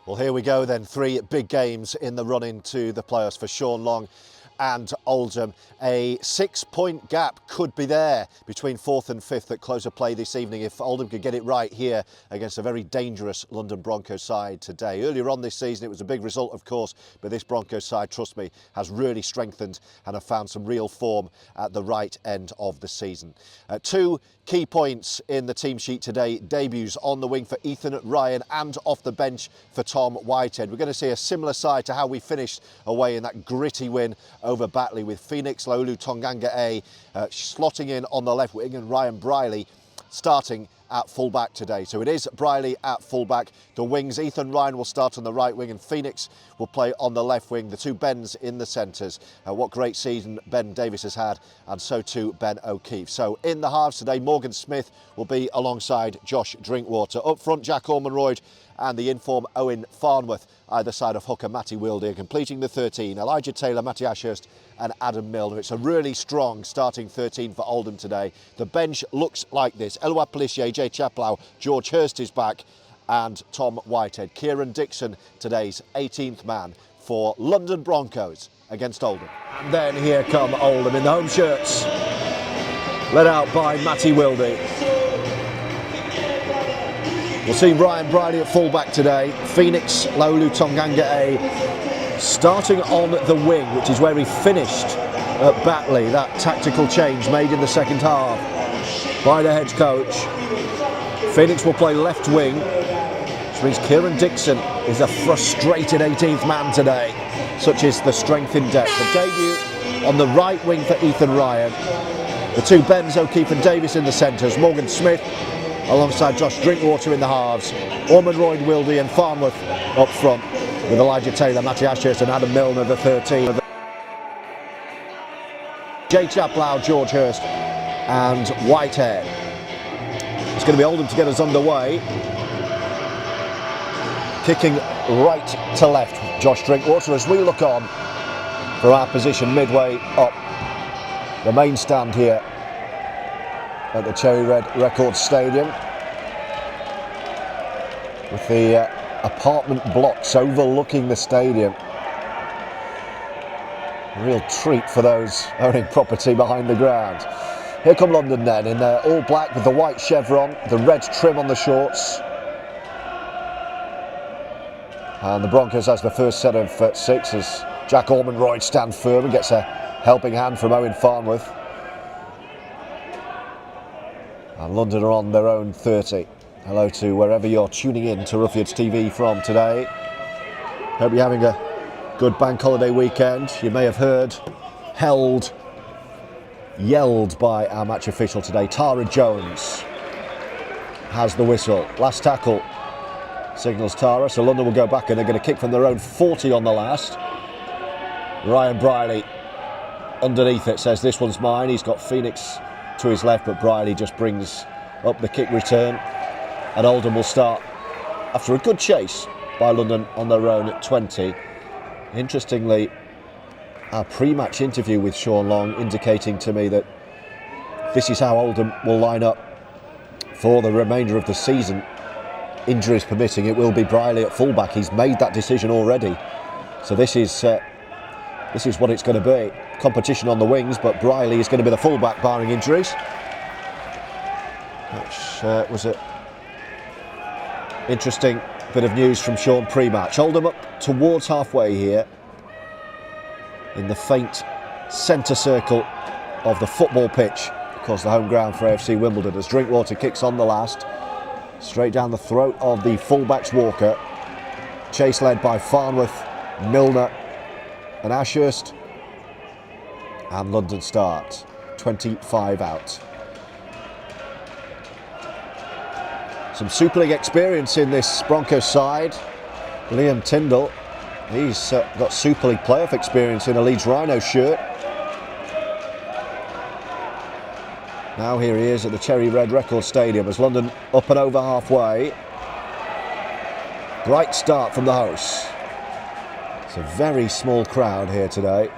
Well, here we go then. 3 big games in the run into the playoffs for Sean Long and Oldham. A 6-point gap could be there between 4th and 5th at close of play this evening if Oldham could get it right here against a very dangerous London Broncos side today. Earlier on this season it was a big result, of course, but this Broncos side, trust me, has really strengthened and have found some real form at the right end of the season. 2 key points in the team sheet today. Debuts on the wing for Ethan Ryan and off the bench for Tom Whitehead. We're going to see a similar side to how we finished away in that gritty win over Batley, with Phoenix Laulu-Togaga'e slotting in on the left wing and Ryan Briley starting at fullback today. So it is Briley at fullback. The wings, Ethan Ryan will start on the right wing and Phoenix will play on the left wing. The 2 Bens in the centres. What great season Ben Davies has had, and so too Ben O'Keefe. So in the halves today, Morgan Smith will be alongside Josh Drinkwater. Up front, Jack Ormonroyd and the inform Owen Farnworth, either side of hooker Matty Wilder. Completing the 13, Elijah Taylor, Matty Ashurst and Adam Milner. It's a really strong starting 13 for Oldham today. The bench looks like this. Elwa Pelissier, J.Chapelhow, George Hurst is back and Tom Whitehead. Kieran Dixon, today's 18th man for London Broncos against Oldham. And then here come Oldham in the home shirts, led out by Matty Wilder. We'll see Ryan Briley at fullback today. Phoenix Laulu-Togaga'e starting on the wing, which is where he finished at Batley. That tactical change made in the second half by the head coach. Phoenix will play left wing, which means Kieran Dixon is a frustrated 18th man today. Such is the strength in depth. The debut on the right wing for Ethan Ryan. The 2 Bens, O'Keefe and Davis in the centres. Morgan Smith alongside Josh Drinkwater in the halves. Ormonroyd, Wildy and Farnworth up front, with Elijah Taylor, Matty Ashurst and Adam Milner, the 13. J.Chapelhow, George Hurst and Whitehead. It's going to be Oldham to get us underway. Kicking right to left, Josh Drinkwater, as we look on for our position midway up the main stand here at the Cherry Red Records Stadium, with the apartment blocks overlooking the stadium. A real treat for those owning property behind the ground. Here come London then, in their all black with the white chevron, the red trim on the shorts. And the Broncos has the first set of 6 as Jack Ormonroyd stands firm and gets a helping hand from Owen Farnworth. And London are on their own 30. Hello to wherever you're tuning in to Roughyeds TV from today. Hope you're having a good bank holiday weekend. You may have heard, yelled by our match official today. Tara Jones has the whistle. Last tackle signals Tara, so London will go back and they're going to kick from their own 40 on the last. Ryan Briley underneath it says this one's mine. He's got Phoenix to his left, but Briley just brings up the kick return, and Oldham will start after a good chase by London on their own at 20. Interestingly, our pre-match interview with Sean Long indicating to me that this is how Oldham will line up for the remainder of the season. Injuries permitting, it will be Briley at fullback. He's made that decision already, so this is what it's going to be. Competition on the wings, but Briley is going to be the fullback barring injuries. Which was an interesting bit of news from Sean pre-match. Oldham up towards halfway here in the faint centre circle of the football pitch, of course the home ground for AFC Wimbledon, as Drinkwater kicks on the last, straight down the throat of the fullback's Walker. Chase led by Farnworth, Milner and Ashurst. And London start 25 out. Some Super League experience in this Broncos side. Liam Tyndall, he's got Super League playoff experience in a Leeds Rhino shirt. Now here he is at the Cherry Red Records Stadium as London up and over halfway. Bright start from the hosts. It's a very small crowd here today.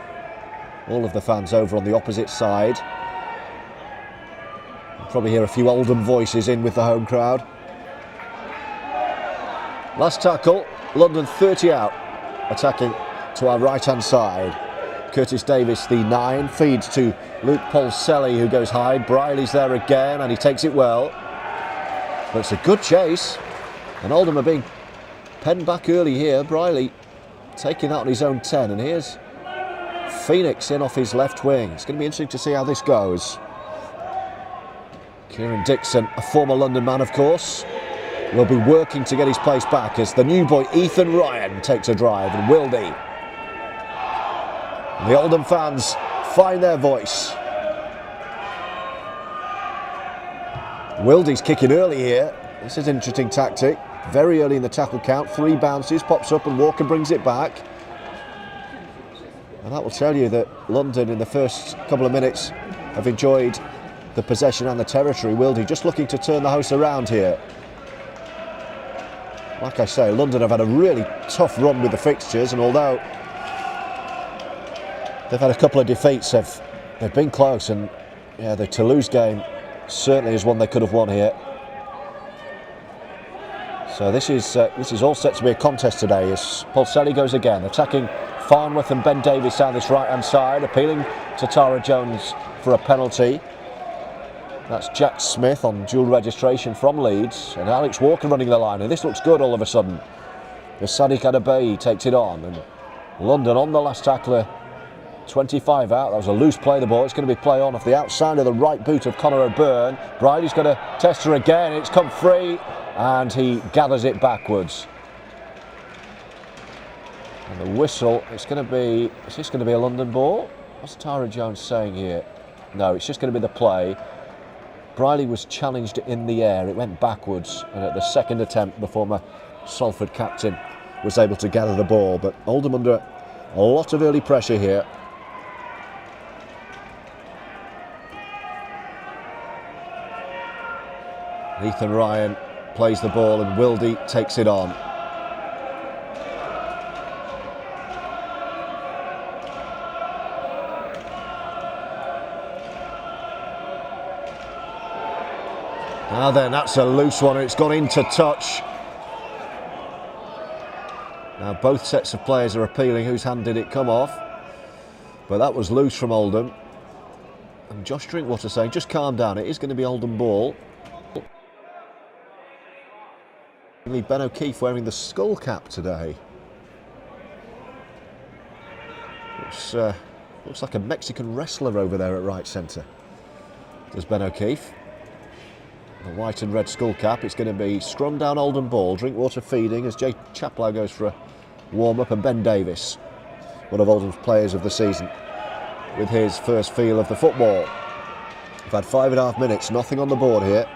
All of the fans over on the opposite side. You'll probably hear a few Oldham voices in with the home crowd. Last tackle, London 30 out, attacking to our right-hand side. Curtis Davis, the 9, feeds to Luke Polselli, who goes high. Briley's there again, and he takes it well. But it's a good chase, and Oldham are being penned back early here. Briley taking that on his own 10, and here's Phoenix in off his left wing. It's going to be interesting to see how this goes. Kieran Dixon, a former London man, of course, will be working to get his place back as the new boy Ethan Ryan takes a drive, and Wildy. The Oldham fans find their voice. Wildy's kicking early here. This is an interesting tactic. Very early in the tackle count, 3 bounces, pops up and Walker brings it back. And that will tell you that London in the first couple of minutes have enjoyed the possession and the territory. Wildy just looking to turn the house around here. Like I say, London have had a really tough run with the fixtures, and although they've had a couple of defeats, they've been close, and yeah, the Toulouse game certainly is one they could have won here. So this is all set to be a contest today as Polselli goes again, attacking Farnworth and Ben Davies down this right-hand side, appealing to Tara Jones for a penalty. That's Jack Smith on dual registration from Leeds, and Alex Walker running the line, and this looks good all of a sudden. The Sadiq Adebiyi takes it on, and London on the last tackler, 25 out. That was a loose play, the ball. It's going to be play on off the outside of the right boot of Conor O'Byrne. Briley's got to test her again. It's come free, and he gathers it backwards. And the whistle, is this going to be a London ball? What's Tara Jones saying here? No, it's just going to be the play. Briley was challenged in the air. It went backwards, and at the second attempt, the former Salford captain was able to gather the ball. But Oldham under a lot of early pressure here. Ethan Ryan plays the ball, and Wildy takes it on. Now then, that's a loose one, and it's gone into touch. Now both sets of players are appealing whose hand did it come off, but that was loose from Oldham. And Josh Drinkwater saying, just calm down, it is going to be Oldham ball. Ben O'Keefe wearing the skull cap today. Looks like a Mexican wrestler over there at right centre. Does Ben O'Keefe. The white and red skull cap. It's going to be scrum down Oldham ball. Drinkwater feeding as J.Chapelhow goes for a warm-up, and Ben Davies, one of Oldham's players of the season, with his first feel of the football. We've had 5.5 minutes, nothing on the board here.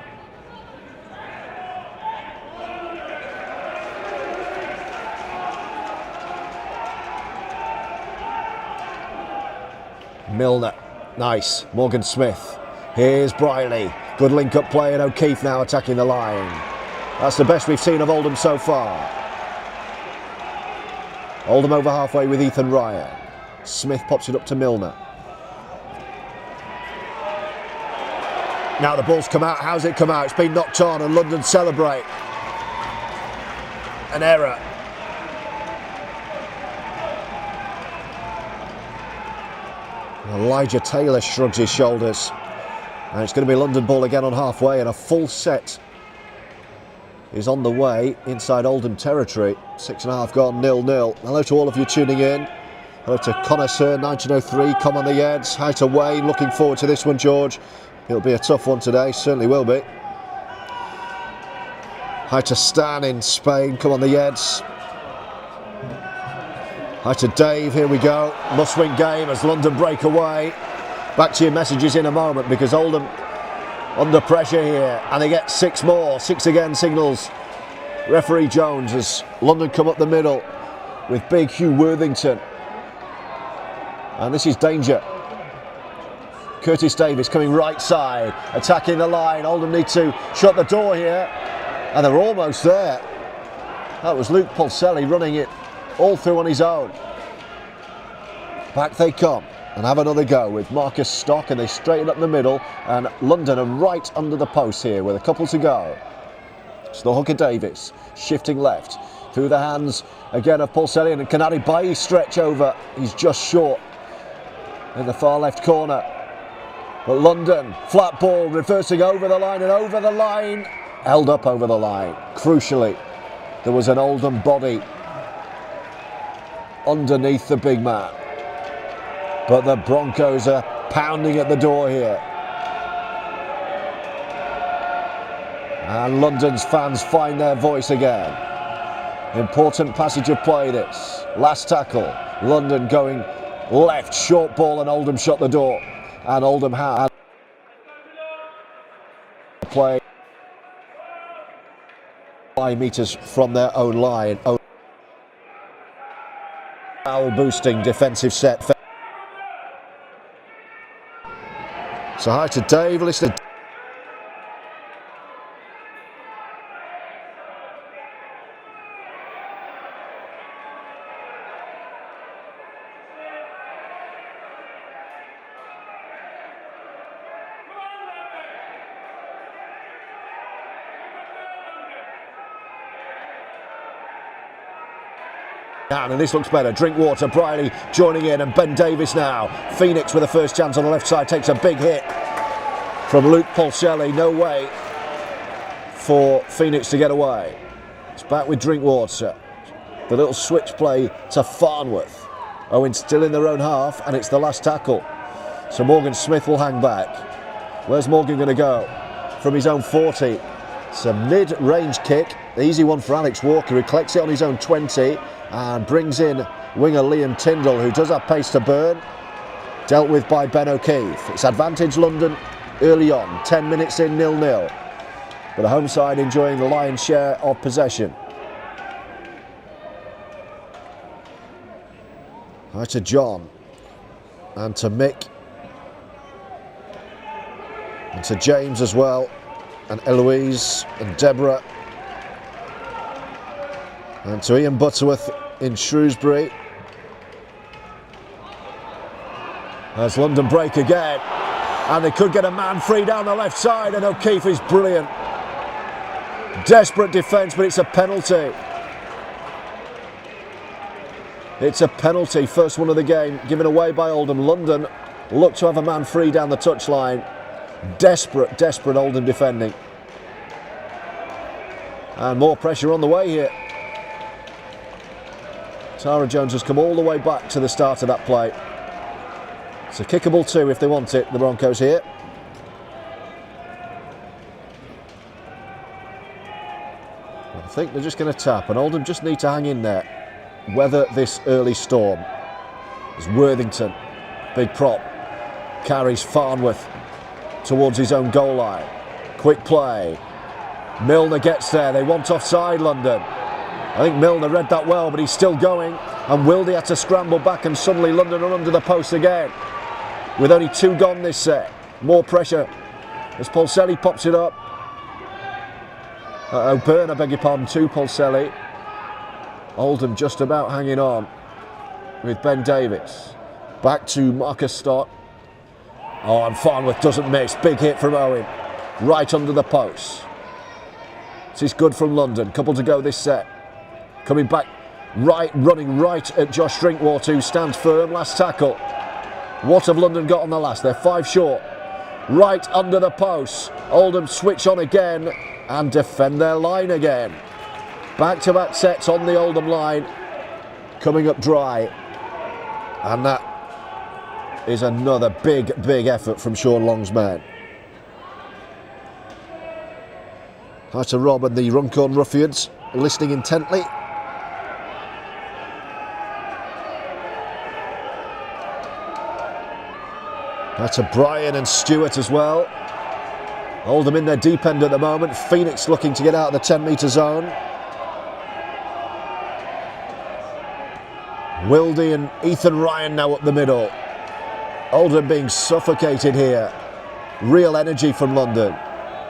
Milner, nice. Morgan Smith. Here's Briley. Good link-up play, and O'Keefe now attacking the line. That's the best we've seen of Oldham so far. Oldham over halfway with Ethan Ryan. Smith pops it up to Milner. Now the ball's come out. How's it come out? It's been knocked on, and London celebrate. An error. Elijah Taylor shrugs his shoulders. And it's going to be London ball again on halfway, and a full set is on the way inside Oldham territory. 6.5 gone, 0-0. Hello to all of you tuning in. Hello to Connoisseur 1903, come on the Eds. Hi to Wayne, looking forward to this one, George. It'll be a tough one today, certainly will be. Hi to Stan in Spain, come on the Eds. Hi to Dave, here we go. Must-win game as London break away. Back to your messages in a moment, because Oldham under pressure here, and they get 6 more. 6 again signals referee Jones as London come up the middle with big Hugh Worthington. And this is danger. Curtis Davis coming right side, attacking the line. Oldham need to shut the door here, and they're almost there. That was Luke Polselli running it all through on his own. Back they come and have another go with Marcus Stock, and they straighten up the middle, and London are right under the post here with a couple to go. It's the hooker Davis shifting left. through the hands again of Paulselli, and can Adebiyi stretch over? He's just short in the far left corner. But London, flat ball, reversing over the line and over the line, held up over the line. Crucially, there was an Oldham body underneath the big man. But the Broncos are pounding at the door here. And London's fans find their voice again. Important passage of play this. Last tackle, London going left, short ball, and Oldham shut the door. And Oldham had play 5 metres from their own line. Foul boosting defensive set. So hi to Dave, listen. And this looks better. Drinkwater, Briley joining in, and Ben Davies now. Phoenix with the first chance on the left side takes a big hit from Luke Paulselli. No way for Phoenix to get away. It's back with Drinkwater. The little switch play to Farnworth. Owen still in their own half, and it's the last tackle. So Morgan Smith will hang back. Where's Morgan going to go? From his own 40. It's a mid-range kick. The easy one for Alex Walker, who collects it on his own 20 and brings in winger Liam Tyndall, who does have pace to burn. Dealt with by Ben O'Keefe. It's advantage London early on, 10 minutes in, 0-0. But the home side enjoying the lion's share of possession. Right to John, and to Mick, and to James as well, and Eloise, and Deborah, and to Ian Butterworth in Shrewsbury. There's London break again, and they could get a man free down the left side, and O'Keefe is brilliant. Desperate defence, but it's a penalty. It's a penalty, first one of the game, given away by Oldham. London look to have a man free down the touchline. Desperate, desperate Oldham defending. And more pressure on the way here. Tara Jones has come all the way back to the start of that play. It's a kickable too if they want it, the Broncos here. I think they're just going to tap, and Oldham just need to hang in there. Weather this early storm. As Worthington, big prop, carries Farnworth towards his own goal line. Quick play. Milner gets there. They want offside, London. I think Milner read that well, but he's still going. And Wildy had to scramble back, and suddenly London are under the post again. With only 2 gone this set. More pressure as Paulselli pops it up. O'Byrne, I beg your pardon, to Paulselli. Oldham just about hanging on with Ben Davies. Back to Marcus Stott. Oh, and Farnworth doesn't miss. Big hit from Owen. Right under the post. This is good from London. Couple to go this set. Coming back right, running right at Josh Drinkwater, who stands firm. Last tackle. What have London got on the last? They're 5 short. Right under the post. Oldham switch on again and defend their line again. Back-to-back sets on the Oldham line, coming up dry. And that is another big, big effort from Sean Long's men. Hi to Rob and the Runcorn Roughyeds, listening intently. Hi to Brian and Stewart as well. Oldham in their deep end at the moment. Phoenix looking to get out of the 10-metre zone. Wildy and Ethan Ryan now up the middle. Oldham being suffocated here. Real energy from London.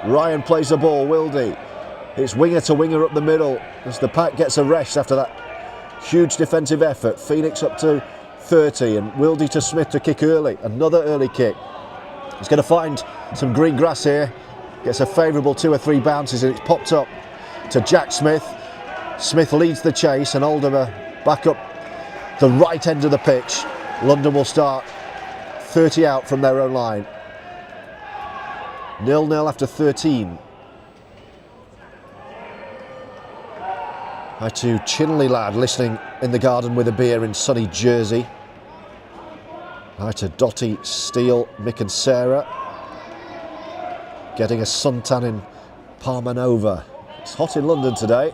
Ryan plays the ball, Wildy. It's winger to winger up the middle as the pack gets a rest after that huge defensive effort. Phoenix up to 30 and Wildy to Smith to kick early. Another early kick. He's going to find some green grass here. Gets a favourable 2 or 3 bounces and it's popped up to Jack Smith. Smith leads the chase and Oldham are back up the right end of the pitch. London will start 30 out from their own line. 0-0 after 13. Hi to Chinley lad listening in the garden with a beer in sunny Jersey. Hi to Dottie, Steele, Mick and Sarah. Getting a suntan in Parmanova. It's hot in London today.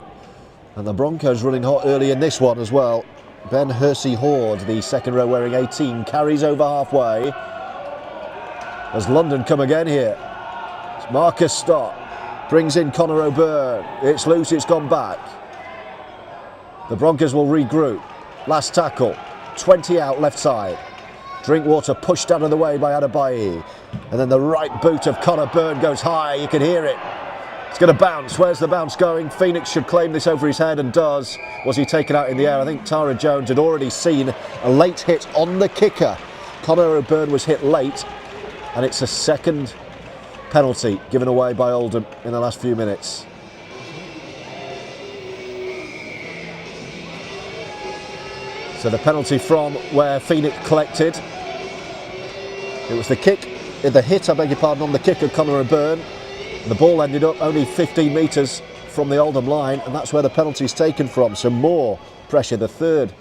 And the Broncos running hot early in this one as well. Ben Hersey-Horde, the second row wearing 18, carries over halfway. As London come again here. It's Marcus Stott. Brings in Conor O'Byrne. It's loose, it's gone back. The Broncos will regroup. Last tackle. 20 out left side. Drinkwater pushed out of the way by Adebiyi. And then the right boot of Conor Byrne goes high. You can hear it. It's going to bounce. Where's the bounce going? Phoenix should claim this over his head and does. Was he taken out in the air? I think Tara Jones had already seen a late hit on the kicker. Conor O'Byrne was hit late. And it's a second penalty given away by Oldham in the last few minutes. So the penalty from where Phoenix collected. It was the hit, I beg your pardon, on the kick of Conor O'Byrne. The ball ended up only 15 metres from the Oldham line, and that's where the penalty is taken from. So more pressure, the third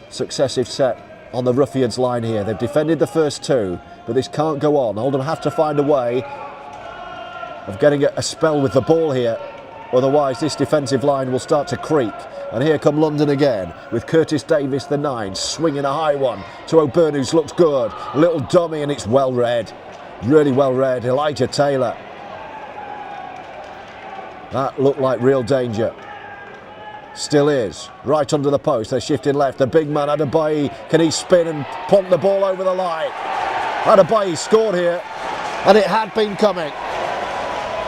successive set on the Roughyeds line here. They've defended the first two, but this can't go on. Oldham have to find a way of getting a spell with the ball here. Otherwise, this defensive line will start to creak. And here come London again, with Curtis Davis, the 9, swinging a high one to O'Byrne, who's looked good. A little dummy, and it's well read. Really well read. Elijah Taylor. That looked like real danger. Still is. Right under the post. They're shifting left. The big man, Adebiyi, can he spin and plonk the ball over the line? Adebiyi scored here, and it had been coming.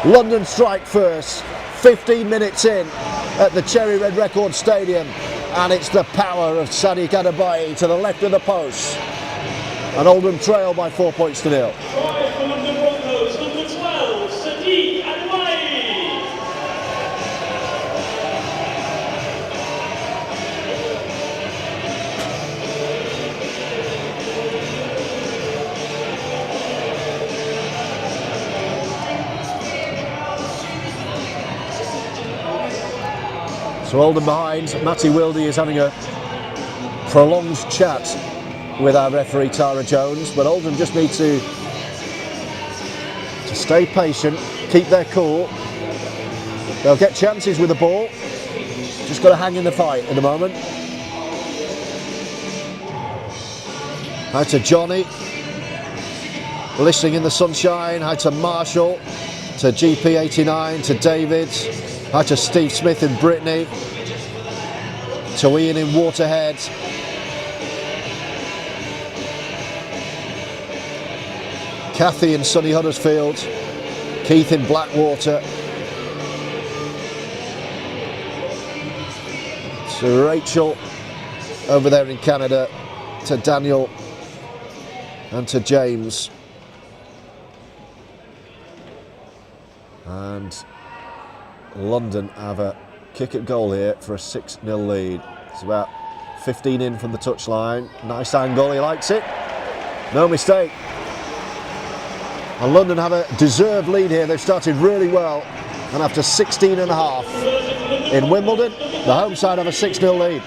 London strike first. 15 minutes in at the Cherry Red Record Stadium, and it's the power of Sadiq Adebiyi to the left of the post, and Oldham trail by 4 points to 0. Try from the Broncos, number 12, Sadiq Adebiyi. So Oldham behind. Matty Wildy is having a prolonged chat with our referee Tara Jones, but Oldham just need to stay patient, keep their cool. They'll get chances with the ball, just got to hang in the fight at the moment. Hi to Johnny, listening in the sunshine. Hi to Marshall, to GP89, to David. Hi to Steve Smith in Brittany, to Ian in Waterhead. Kathy in sunny Huddersfield, Keith in Blackwater, to Rachel over there in Canada, to Daniel and to James. And London have a kick at goal here for a 6-0 lead. It's about 15 in from the touchline. Nice angle, he likes it. No mistake. And London have a deserved lead here. They've started really well. And after 16 and a half in Wimbledon, the home side have a 6-0 lead.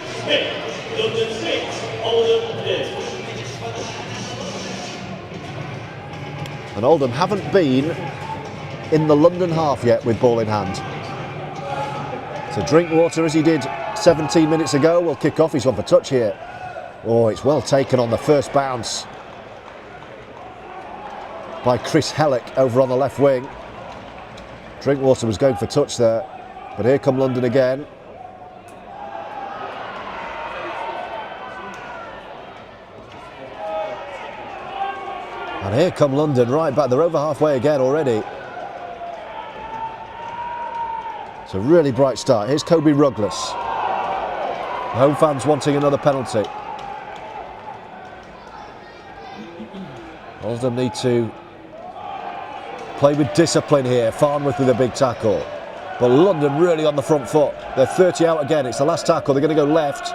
And Oldham haven't been in the London half yet with ball in hand. So Drinkwater, as he did 17 minutes ago, will kick off. He's on for touch here. Oh, it's well taken on the first bounce by Chris Hellick over on the left wing. Drinkwater was going for touch there, but here come London again. And here come London right back. They're over halfway again already. It's a really bright start. Here's Kobe Ruggless. Home fans wanting another penalty. Oldham need to play with discipline here. Farnworth with a big tackle. But London really on the front foot. They're 30 out again. It's the last tackle. They're going to go left.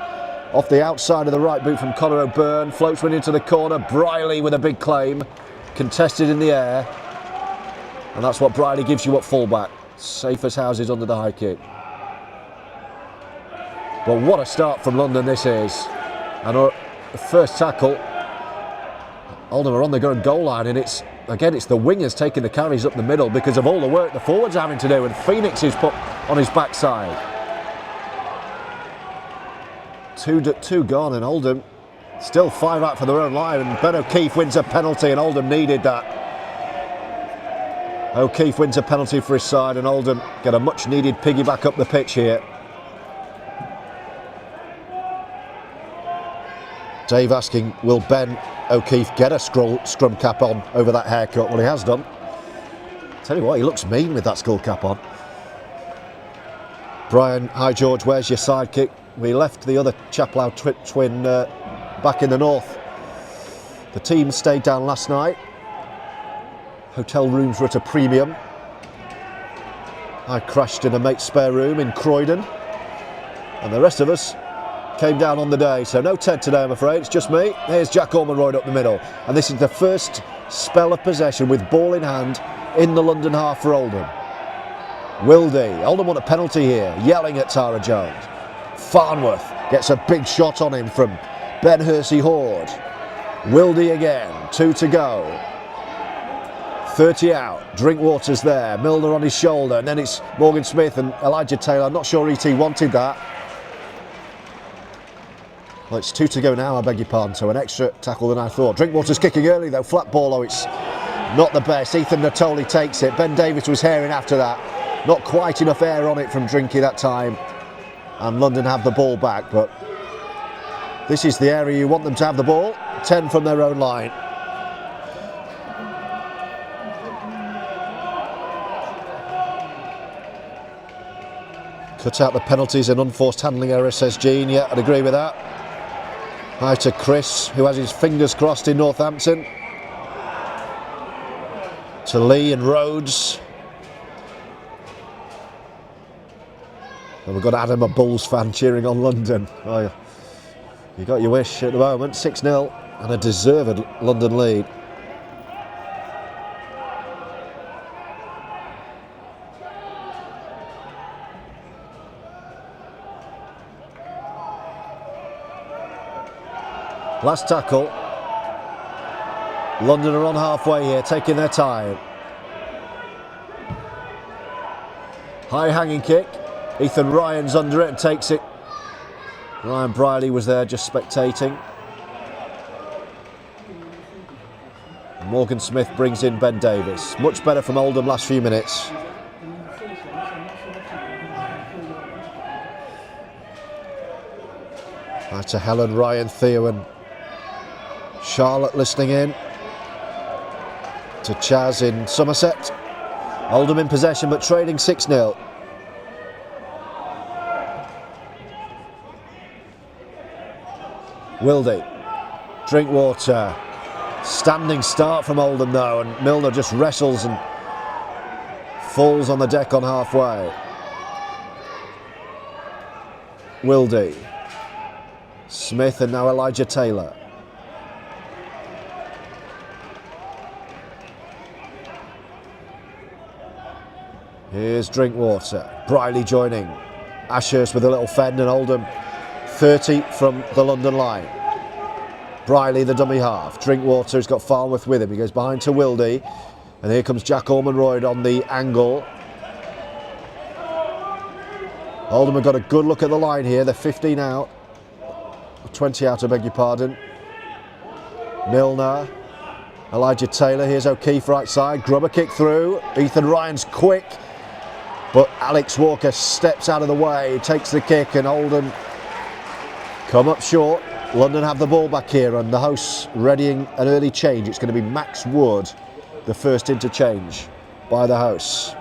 Off the outside of the right boot from Conor O'Byrne. Floats one into the corner. Briley with a big claim. Contested in the air. And that's what Briley gives you at fullback. Safe as houses under the high kick. But what a start from London this is. And the first tackle. Oldham are on the goal line, and it's the wingers taking the carries up the middle because of all the work the forwards are having to do, and Phoenix is put on his backside. Two gone, and Oldham still 5 out for their own line, and Ben O'Keefe wins a penalty, and Oldham needed that. O'Keefe wins a penalty for his side, and Oldham get a much needed piggyback up the pitch here. Dave asking, will Ben O'Keefe get a scrum cap on over that haircut? Well, he has done. Tell you what, he looks mean with that skull cap on. Brian, hi George, where's your sidekick? We left the other Chapelhow twin back in the north. The team stayed down last night. Hotel rooms were at a premium. I crashed in a mate's spare room in Croydon. And the rest of us came down on the day, so no Ted today, I'm afraid. It's just me. Here's Jack Ormonroyd up the middle, and this is the first spell of possession with ball in hand in the London half for Oldham. Wildy, Oldham want a penalty here, yelling at Tara Jones. Farnworth gets a big shot on him from Ben Hersey-Horde. Wildy again, 2 to go. 30 out, Drinkwater's there, Milner on his shoulder, and then it's Morgan Smith and Elijah Taylor. I'm not sure E.T. wanted that. Well, it's 2 to go now, I beg your pardon, so an extra tackle than I thought. Drinkwater's kicking early though, flat ball, it's not the best. Ethan Natoli takes it. Ben Davis was herring after that. Not quite enough air on it from Drinky that time. And London have the ball back, but this is the area you want them to have the ball. 10 from their own line. Cut out the penalties and unforced handling error, says Gene. Yeah, I'd agree with that. Hi to Chris, who has his fingers crossed in Northampton. To Lee and Rhodes. And we've got Adam, a Bulls fan, cheering on London. Oh, you got your wish at the moment. 6-0 and a deserved London lead. Last tackle. London are on halfway here, taking their time. High hanging kick. Ethan Ryan's under it and takes it. Ryan Briley was there just spectating. Morgan Smith brings in Ben Davis. Much better from Oldham last few minutes. Right to Helen, Ryan, Theo and Charlotte listening in. To Chaz in Somerset. Oldham in possession but trailing 6-0. Wildy, Drinkwater, standing start from Oldham though, and Milner just wrestles and falls on the deck on halfway. Wildy, Smith and now Elijah Taylor. Here's Drinkwater, Briley joining. Ashurst with a little fend and Oldham 30 from the London line. Briley the dummy half. Drinkwater has got Farnworth with him. He goes behind to Wildy. And here comes Jack Ormonroyd on the angle. Oldham have got a good look at the line here. They're 15 out. 20 out, I beg your pardon. Milner. Elijah Taylor. Here's O'Keefe right side. Grubber kick through. Ethan Ryan's quick. But Alex Walker steps out of the way. Takes the kick and Oldham come up short. London have the ball back here and the hosts readying an early change. It's going to be Max Wood, the first interchange by the hosts.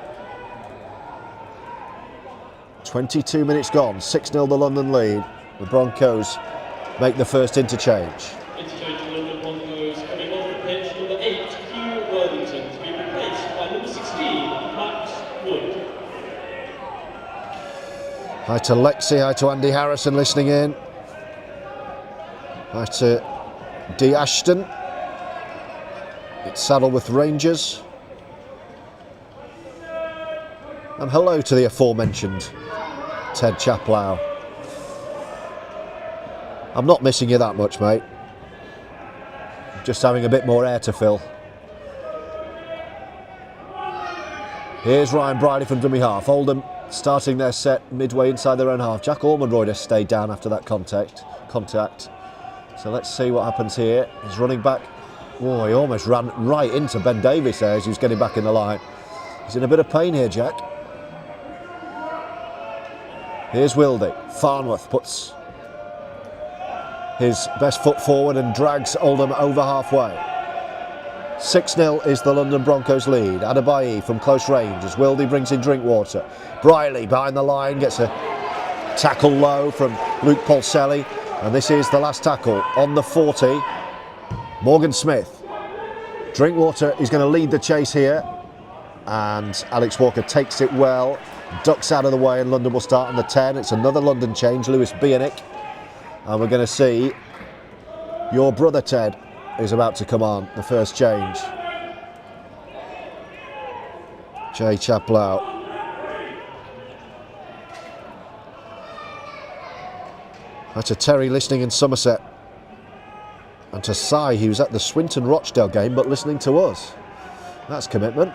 22 minutes gone, 6-0 the London lead. The Broncos make the first interchange. Interchange for London Broncos coming off the pitch, number 8, Hugh Worthington, to be replaced by number 16, Max Wood. Hi to Lexi, hi to Andy Harrison listening in. Hi to D. Ashton. It's Saddleworth Rangers. And hello to the aforementioned J.Chapelhow. I'm not missing you that much, mate. Just having a bit more air to fill. Here's Ryan Briley from dummy half. Oldham starting their set midway inside their own half. Jack Ormonroyd has stayed down after that contact. So let's see what happens here. He's running back. Oh, he almost ran right into Ben Davies there as he was getting back in the line. He's in a bit of pain here, Jack. Here's Wildy. Farnworth puts his best foot forward and drags Oldham over halfway. 6-0 is the London Broncos lead. Adebiyi from close range as Wildy brings in Drinkwater. Briley behind the line gets a tackle low from Luke Polselli, and this is the last tackle on the 40. Morgan Smith. Drinkwater is going to lead the chase here, and Alex Walker takes it well, ducks out of the way, and London will start on the 10. It's another London change, Lewis Bienek, and we're going to see your brother Ted is about to come on, the first change. J.Chapelhow. That's to Terry listening in Somerset. And to Sai, he was at the Swinton Rochdale game but listening to us. That's commitment.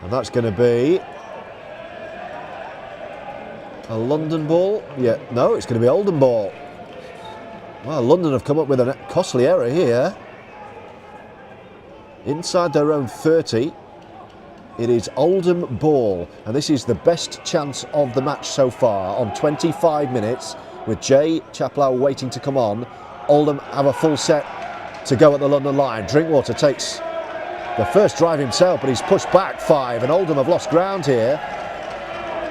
And that's going to be a London ball. Yeah, no, it's going to be Oldham ball. Well, London have come up with a costly error here. Inside their own 30, it is Oldham ball, and this is the best chance of the match so far. On 25 minutes, with J.Chapelhow waiting to come on, Oldham have a full set to go at the London line. Drinkwater takes the first drive himself, but he's pushed back 5, and Oldham have lost ground here.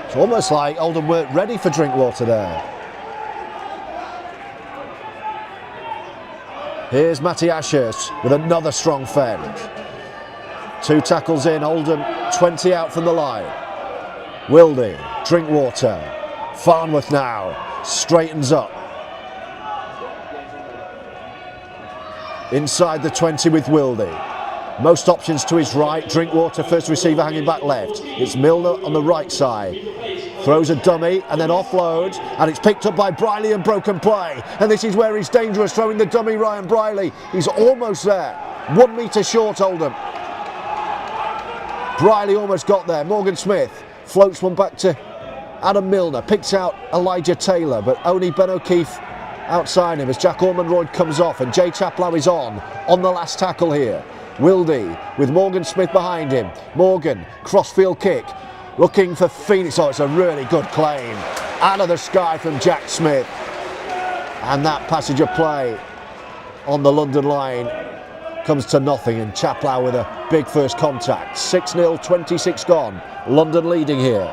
It's almost like Oldham weren't ready for Drinkwater there. Here's Matty Ashurst with another strong fend. 2 tackles in, Oldham 20 out from the line. Wildy, Drinkwater, Farnworth now, straightens up. Inside the 20 with Wildy. Most options to his right, Drinkwater first receiver hanging back left. It's Milner on the right side. Throws a dummy and then offloads, and it's picked up by Briley and broken play. And this is where he's dangerous, throwing the dummy, Ryan Briley. He's almost there. 1 metre short, Oldham. Briley almost got there. Morgan Smith floats one back to Adam Milner, picks out Elijah Taylor, but only Ben O'Keefe outside him as Jack Ormonroyd comes off, and J.Chapelhow is on the last tackle here. Wildy with Morgan Smith behind him. Morgan, crossfield kick, looking for Phoenix. Oh, it's a really good claim. Out of the sky from Jack Smith. And that passage of play on the London line comes to nothing, and Chapelhow with a big first contact. 6-0, 26 gone. London leading here.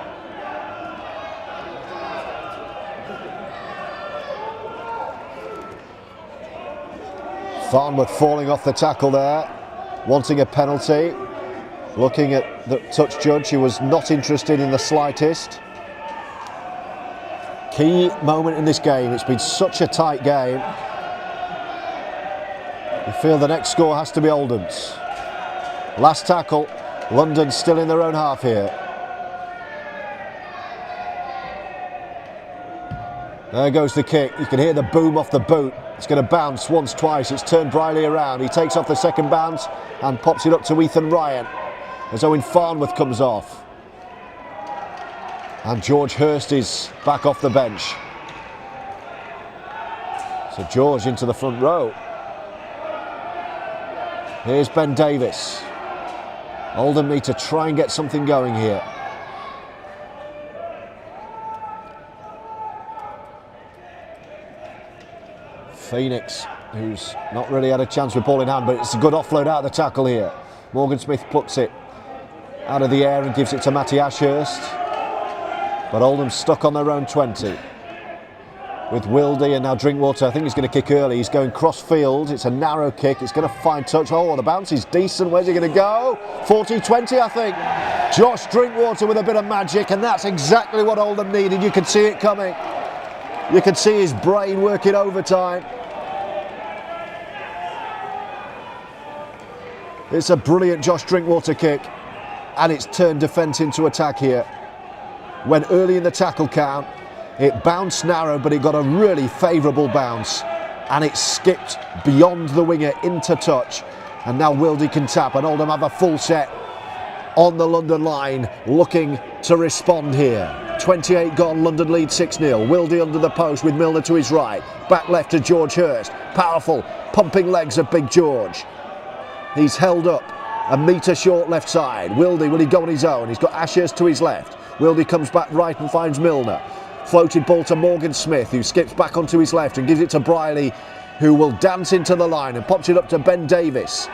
Farnworth falling off the tackle there, wanting a penalty. Looking at the touch judge, who was not interested in the slightest. Key moment in this game. It's been such a tight game. You feel the next score has to be Oldham's. Last tackle, London still in their own half here. There goes the kick. You can hear the boom off the boot. It's going to bounce once, twice. It's turned Briley around. He takes off the second bounce and pops it up to Ethan Ryan as Owen Farnworth comes off. And George Hurst is back off the bench. So George into the front row. Here's Ben Davies. Oldham need to try and get something going here. Phoenix, who's not really had a chance with ball in hand, but it's a good offload out of the tackle here. Morgan Smith puts it out of the air and gives it to Matty Ashurst. But Oldham stuck on their own 20. with Wildy, and now Drinkwater. I think he's going to kick early. He's going cross field. It's a narrow kick. It's going to find touch. Oh, the bounce is decent. Where's he going to go? 40-20, I think. Josh Drinkwater with a bit of magic, and that's exactly what Oldham needed. You could see it coming. You could see his brain working overtime. It's a brilliant Josh Drinkwater kick, and it's turned defence into attack here. Went early in the tackle count. It bounced narrow, but it got a really favourable bounce, and it skipped beyond the winger into touch, and now Wildy can tap, and Oldham have a full set on the London line, looking to respond here. 28 gone, London lead 6-0. Wildy under the post with Milner to his right, back left to George Hurst. Powerful, pumping legs of Big George. He's held up, a metre short left side. Wildy, will he go on his own? He's got Ashurst to his left. Wildy comes back right and finds Milner. Floated ball to Morgan Smith, who skips back onto his left and gives it to Briley, who will dance into the line and pops it up to Ben Davis.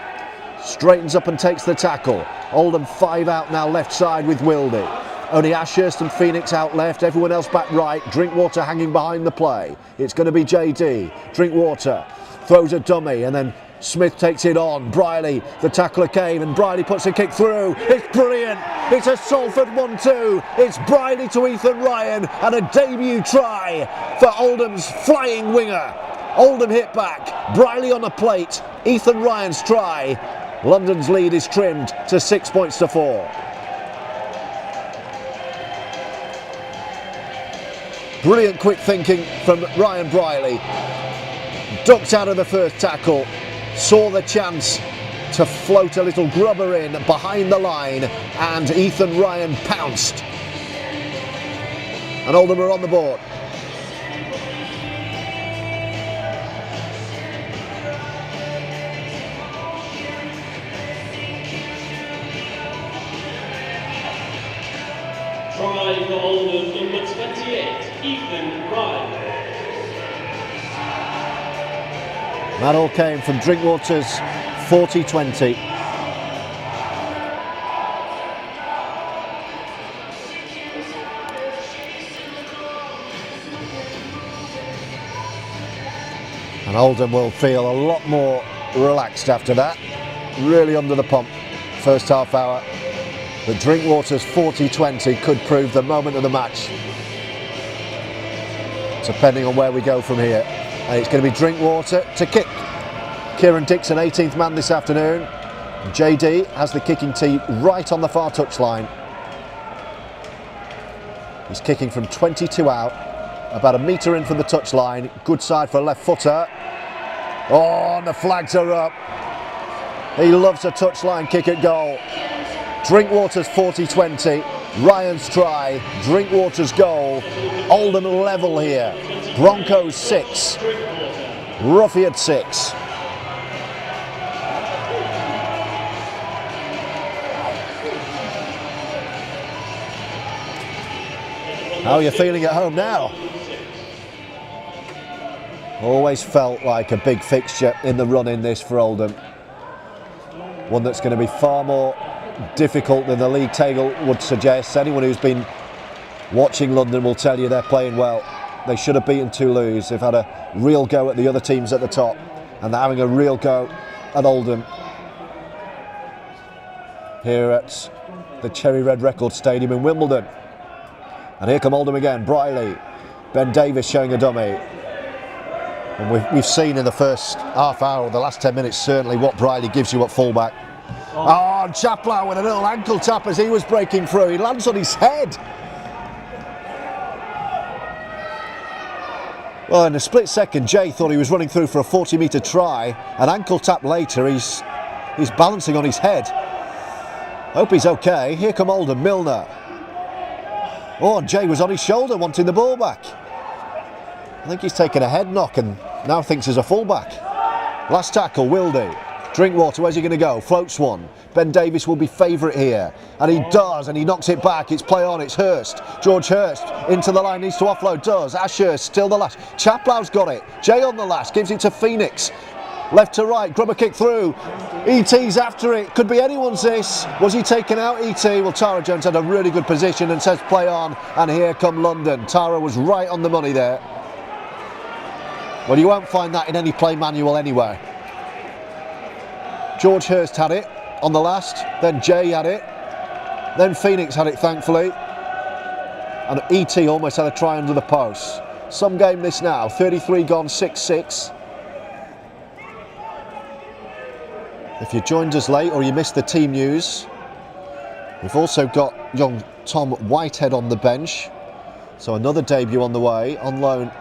Straightens up and takes the tackle. Oldham 5 out now left side with Wildy. Only Ashurst and Phoenix out left, everyone else back right. Drinkwater hanging behind the play. It's going to be JD. Drinkwater throws a dummy, and then Smith takes it on. Briley, the tackler came, and Briley puts a kick through. It's brilliant. It's a Salford 1-2. It's Briley to Ethan Ryan, and a debut try for Oldham's flying winger. Oldham hit back. Briley on the plate. Ethan Ryan's try. London's lead is trimmed to 6 points to 4. Brilliant quick thinking from Ryan Briley. Ducked out of the first tackle. Saw the chance to float a little grubber in behind the line, and Ethan Ryan pounced. And Oldham are on the board. Try for Oldham, number 28, Ethan Ryan. That all came from Drinkwater's 40-20. And Oldham will feel a lot more relaxed after that. Really under the pump first half hour. But Drinkwater's 40-20 could prove the moment of the match, depending on where we go from here. And it's going to be Drinkwater to kick. Kieran Dixon, 18th man this afternoon. JD has the kicking tee right on the far touchline. He's kicking from 22 out, about a metre in from the touchline. Good side for a left footer. Oh, and the flags are up. He loves a touchline kick at goal. Drinkwater's 40-20. Ryan's try. Drinkwater's goal. Oldham level here. Broncos 6. Roughyeds 6. How are you feeling at home now? Always felt like a big fixture in the run in this for Oldham. One that's going to be far more difficult than the league table would suggest. Anyone who's been watching London will tell you they're playing well. They should have beaten Toulouse. They've had a real go at the other teams at the top, and they're having a real go at Oldham here at the Cherry Red Record Stadium in Wimbledon. And here come Oldham again. Briley, Ben Davis showing a dummy. And we've seen in the first half hour, the last 10 minutes certainly, what Briley gives you at fullback. Oh, and J.Chapelhow with a little ankle tap as he was breaking through. He lands on his head. Well, in a split second, Jay thought he was running through for a 40-metre try. An ankle tap later, he's balancing on his head. Hope he's okay. Here come Oldham, Milner. Oh, and Jay was on his shoulder wanting the ball back. I think he's taken a head knock and now thinks he's a fullback. Last tackle, Wildy. Drinkwater, where's he going to go? Floats one. Ben Davis will be favourite here. And he does, and he knocks it back. It's play on, it's Hurst. George Hurst into the line, needs to offload, does. Ashurst still the last. J.Chapelhow's got it. Jay on the last, gives it to Phoenix. Left to right, grubber kick through. E.T.'s after it. Could be anyone's this. Was he taken out, E.T.? Well, Tara Jones had a really good position and says play on. And here come London. Tara was right on the money there. Well, you won't find that in any play manual anywhere. George Hurst had it on the last, then Jay had it, then Phoenix had it, thankfully, and E.T. almost had a try under the post. Some game this now, 33 gone, 6-6. If you joined us late or you missed the team news, we've also got young Tom Whitehead on the bench, so another debut on the way, on loan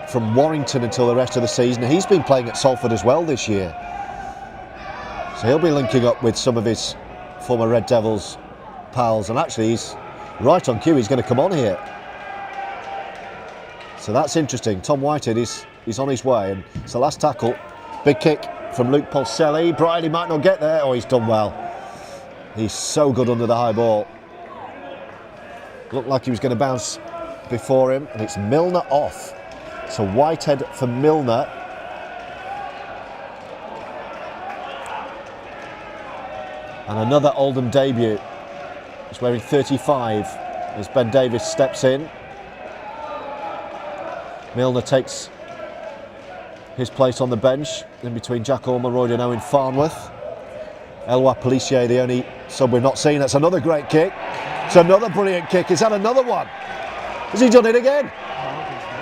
from Warrington until the rest of the season. He's been playing at Salford as well this year, so he'll be linking up with some of his former Red Devils pals, and actually he's right on cue, he's going to come on here. So that's interesting. Tom Whitehead is on his way, and it's the last tackle. Big kick from Luke Polselli. Briley might not get there. Oh, he's done well. He's so good under the high ball. Looked like he was going to bounce before him, and it's Milner off. So Whitehead for Milner. And another Oldham debut. He's wearing 35 as Ben Davies steps in. Milner takes his place on the bench in between Jack Ormeroyd and Owen Farnworth. Eloi Policier, the only sub we've not seen. That's another great kick. It's another brilliant kick. Is that another one? Has he done it again?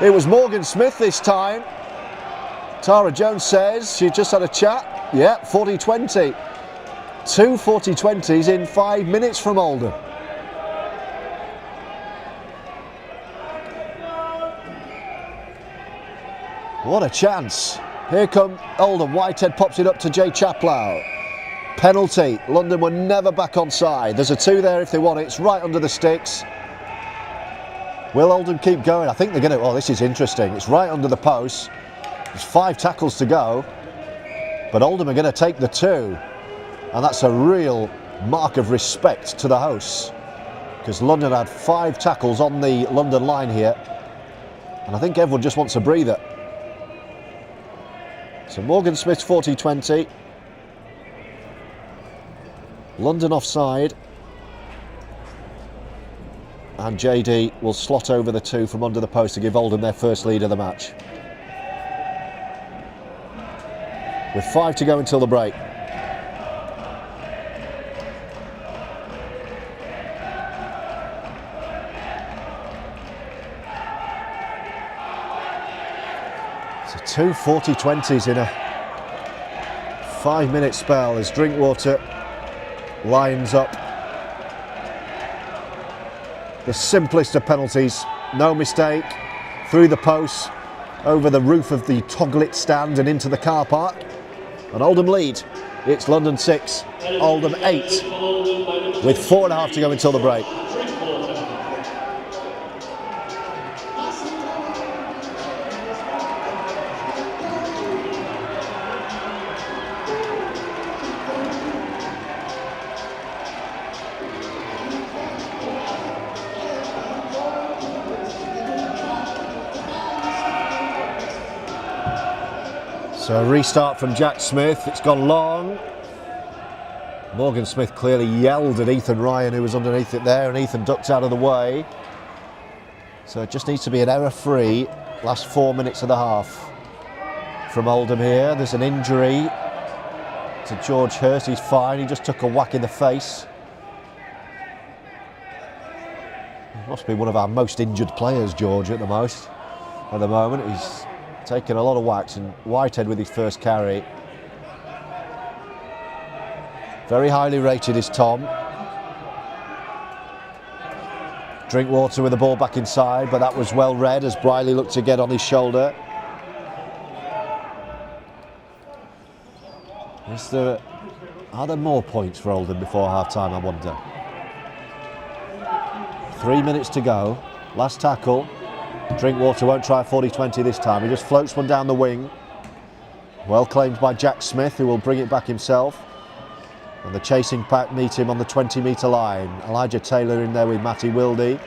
It was Morgan Smith this time. Tara Jones says she just had a chat. Yeah, 40-20. 2 40-20s in 5 minutes from Oldham. What a chance. Here come Oldham. Whitehead pops it up to J.Chapelhow. Penalty. London were never back on side. There's a 2 there if they want it. It's right under the sticks. Will Oldham keep going? I think they're going to. Oh, this is interesting. It's right under the post. There's 5 tackles to go. But Oldham are going to take the 2. And that's a real mark of respect to the hosts. Because London had 5 tackles on the London line here. And I think everyone just wants a breather. So Morgan Smith's 40-20. London offside. And JD will slot over the 2 from under the post to give Oldham their first lead of the match. With 5 to go until the break. So 2 40-20s in a 5-minute spell as Drinkwater lines up the simplest of penalties, no mistake, through the post, over the roof of the Toglit stand and into the car park. And Oldham lead. It's London 6, Oldham 8, with 4.5 to go until the break. So a restart from Jack Smith. It's gone long. Morgan Smith clearly yelled at Ethan Ryan, who was underneath it there, and Ethan ducked out of the way. So it just needs to be an error-free last 4 minutes of the half from Oldham here. There's an injury to George Hurst. He's fine. He just took a whack in the face. He must be one of our most injured players, George, at the moment. He's taken a lot of whacks, and Whitehead with his first carry. Very highly rated is Tom. Drinkwater with the ball back inside, but that was well read as Briley looked to get on his shoulder. Are there more points for Oldham before half-time, I wonder? 3 minutes to go. Last tackle. Drinkwater won't try a 40-20 this time. He just floats one down the wing. Well claimed by Jack Smith, who will bring it back himself. And the chasing pack meet him on the 20-metre line. Elijah Taylor in there with Matty Wildy.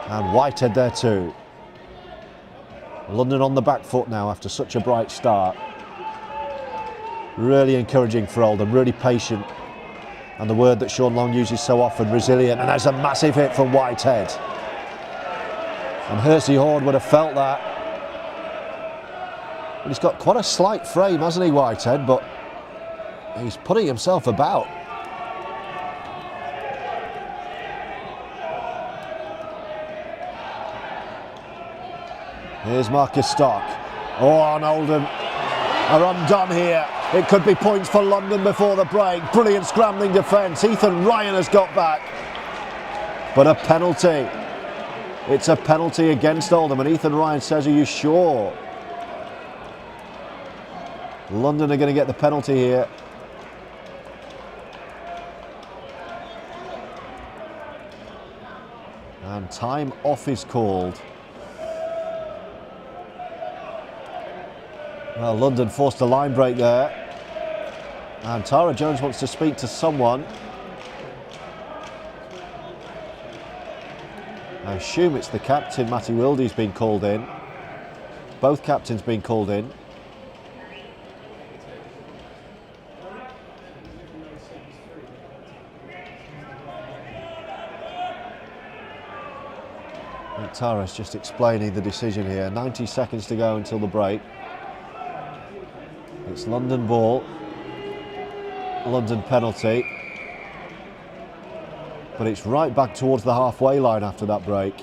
And Whitehead there too. London on the back foot now after such a bright start. Really encouraging for Oldham, really patient. And the word that Sean Long uses so often, resilient. And there's a massive hit from Whitehead. And Hersey Horde would have felt that. But he's got quite a slight frame, hasn't he, Whitehead? But he's putting himself about. Here's Marcus Stock. Oh, and Oldham are undone here. It could be points for London before the break. Brilliant scrambling defence. Ethan Ryan has got back. But a penalty. It's a penalty against Oldham, and Ethan Ryan says, are you sure? London are going to get the penalty here. And time off is called. Well, London forced a line break there. And Tara Jones wants to speak to someone. I assume it's the captain, Matty Wildy's been called in. Both captains been called in. And Tara's just explaining the decision here. 90 seconds to go until the break. It's London ball, London penalty, but it's right back towards the halfway line after that break.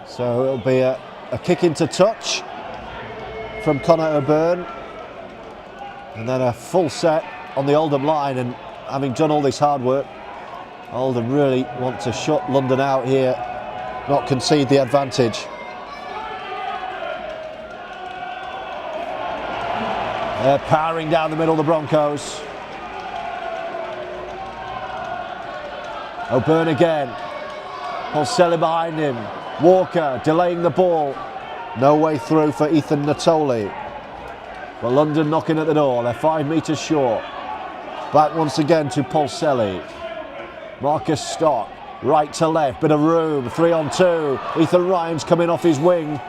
So it'll be a kick into touch from Connor O'Byrne, and then a full set on the Oldham line. And having done all this hard work, Oldham really want to shut London out here, not concede the advantage. They're powering down the middle, the Broncos. O'Byrne again. Polselli behind him. Walker delaying the ball. No way through for Ethan Natoli. But London knocking at the door. They're 5 metres short. Back once again to Polselli. Marcus Stock, right to left, bit of room, 3 on 2. Ethan Ryan's coming off his wing.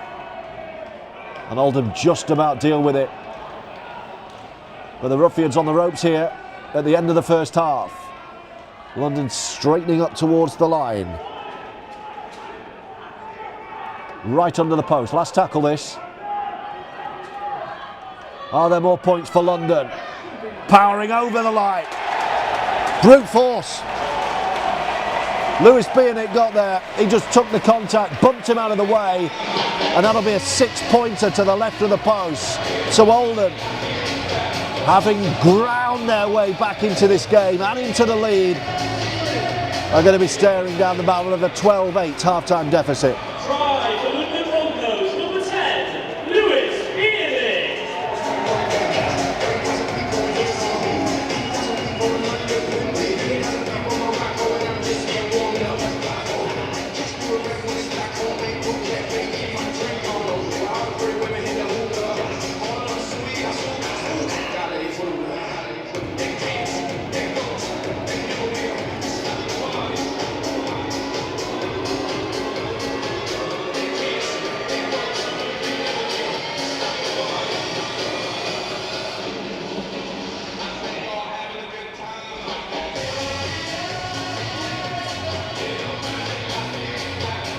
And Oldham just about deal with it. But the Roughyeds on the ropes here at the end of the first half. London straightening up towards the line. Right under the post. Last tackle this. Are there more points for London? Powering over the line. Brute force. Lewis Bienek got there. He just took the contact, bumped him out of the way, and that'll be a 6-pointer to the left of the post. So Oldham, having ground their way back into this game and into the lead, are going to be staring down the barrel of a 12-8 half-time deficit. Try for the Broncos, number 10, Lewis Bienek.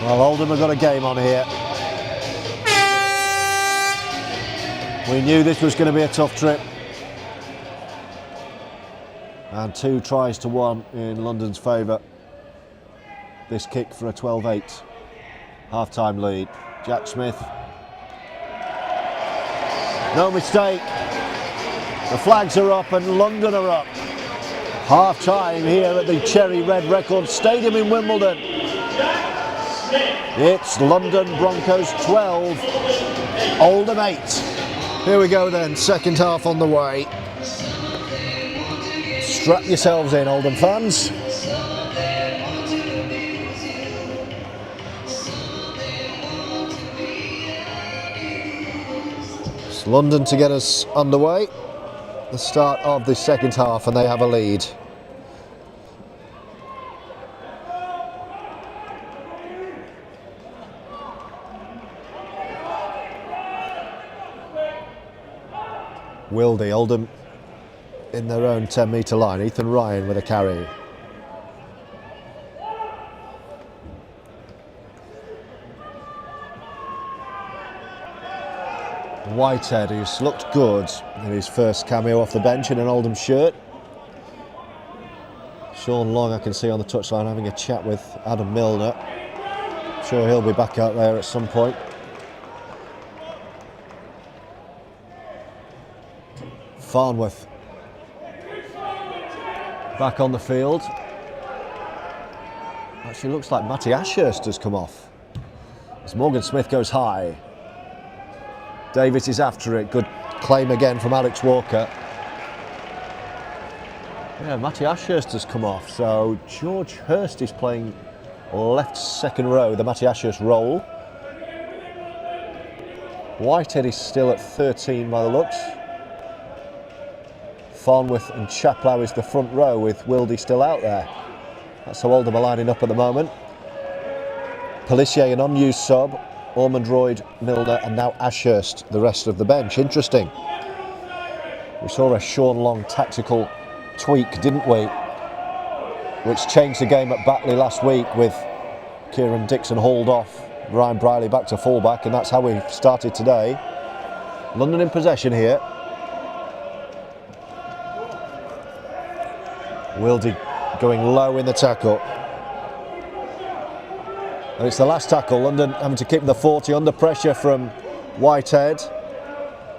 Well, Oldham have got a game on here. We knew this was going to be a tough trip. And 2 tries to 1 in London's favour. This kick for a 12-8 half-time lead. Jack Smith. No mistake. The flags are up and London are up. Half-time here at the Cherry Red Records Stadium in Wimbledon. It's London Broncos 12, Oldham 8. Here we go then, second half on the way. Strap yourselves in, Oldham fans. It's London to get us underway. The start of the second half, and they have a lead. Wildy, Oldham in their own 10-metre line. Ethan Ryan with a carry. Whitehead, who's looked good in his first cameo off the bench in an Oldham shirt. Sean Long, I can see on the touchline having a chat with Adam Milner. Sure, he'll be back out there at some point. Farnworth back on the field. Actually looks like Matty Ashurst has come off as Morgan Smith goes high. Davis is after it. Good claim again from Alex Walker. Yeah, Matty Ashurst has come off, so George Hurst is playing left second row, the Matty Ashurst role. Whitehead is still at 13 by the looks. Farnworth and Chapelhow is the front row with Wildy still out there. That's how Oldham are lining up at the moment. Pelissier, an unused sub. Ormond Royd, Milner, and now Ashurst, the rest of the bench. Interesting. We saw a Sean Long tactical tweak, didn't we? Which changed the game at Batley last week with Kieran Dixon hauled off, Ryan Briley back to fullback, and that's how we started today. London in possession here. Wildy going low in the tackle. And it's the last tackle, London having to keep the 40 under pressure from Whitehead.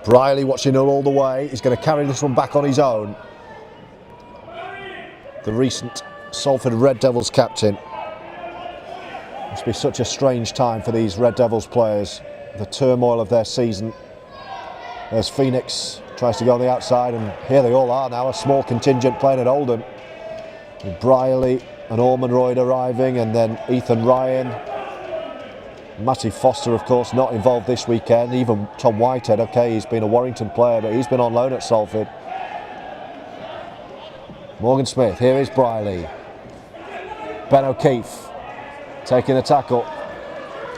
Briley watching it all the way. He's going to carry this one back on his own. The recent Salford Red Devils captain. Must be such a strange time for these Red Devils players. The turmoil of their season. There's Phoenix, tries to go on the outside, and here they all are now, a small contingent playing at Oldham. With Briley and Ormond Royd arriving, and then Ethan Ryan. Matty Foster, of course, not involved this weekend. Even Tom Whitehead, okay, he's been a Warrington player, but he's been on loan at Salford. Morgan Smith, here is Briley. Ben O'Keefe taking the tackle.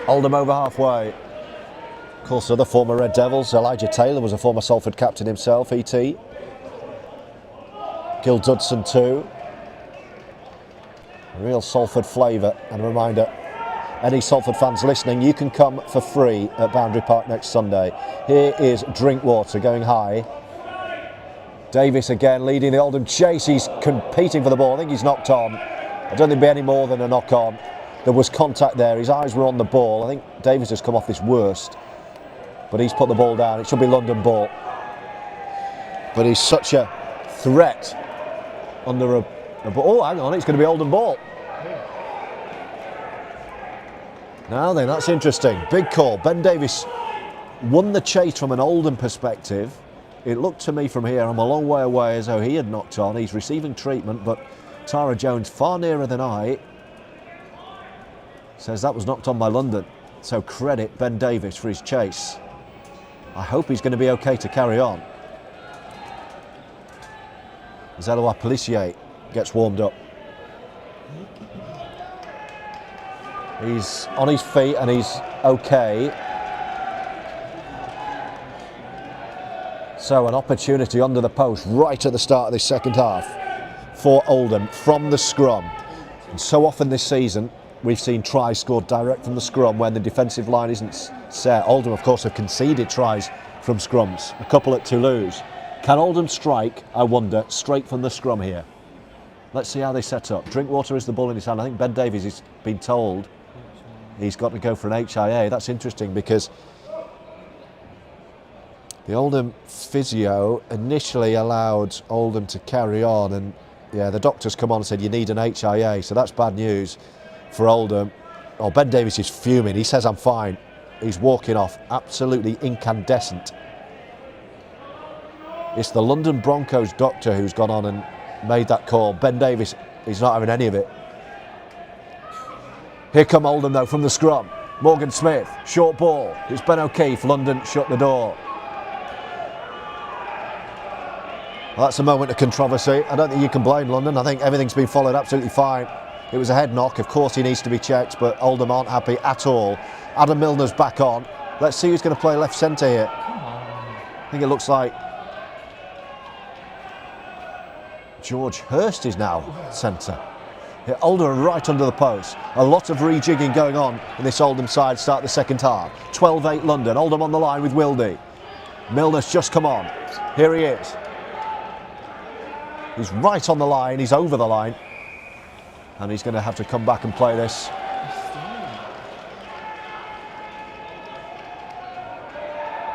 Oldham over halfway. Of course, other former Red Devils. Elijah Taylor was a former Salford captain himself, E.T. Gil Dudson too. Real Salford flavour, and a reminder, any Salford fans listening, you can come for free at Boundary Park next Sunday. Here is Drinkwater going high. Davis again leading the Oldham chase. He's competing for the ball. I think he's knocked on. I don't think it'll be any more than a knock on. There was contact there. His eyes were on the ball. I think Davis has come off this worst, but he's put the ball down. It should be London ball. But he's such a threat under a ball. Oh, hang on, it's going to be Oldham ball. Now then, that's interesting. Big call. Ben Davis won the chase from an Oldham perspective. It looked to me from here, I'm a long way away, as though he had knocked on. He's receiving treatment, but Tara Jones, far nearer than I, says that was knocked on by London. So credit Ben Davis for his chase. I hope he's going to be okay to carry on. Zeloa Pelissier gets warmed up. He's on his feet and he's okay. So an opportunity under the post right at the start of this second half for Oldham from the scrum. And so often this season we've seen tries scored direct from the scrum when the defensive line isn't set. Oldham, of course, have conceded tries from scrums, a couple at Toulouse. Can Oldham strike, I wonder, straight from the scrum here? Let's see how they set up. Drinkwater is the ball in his hand. I think Ben Davies has been told he's got to go for an HIA. That's interesting because the Oldham physio initially allowed Oldham to carry on, and yeah, the doctors come on and said you need an HIA, so that's bad news for Oldham. Oh, Ben Davies is fuming. He says I'm fine. He's walking off, absolutely incandescent. It's the London Broncos doctor who's gone on and made that call. Ben Davies, he's not having any of it. Here come Oldham though from the scrum. Morgan Smith, short ball. It's Ben O'Keefe. London shut the door. Well, that's a moment of controversy. I don't think you can blame London. I think everything's been followed absolutely fine. It was a head knock. Of course he needs to be checked, but Oldham aren't happy at all. Adam Milner's back on. Let's see who's going to play left centre here. I think it looks like George Hurst is now centre. Oldham are right under the post. A lot of rejigging going on in this Oldham side start the second half. 12-8 London. Oldham on the line with Wildy. Milner's just come on. Here he is. He's right on the line. He's over the line. And he's going to have to come back and play this.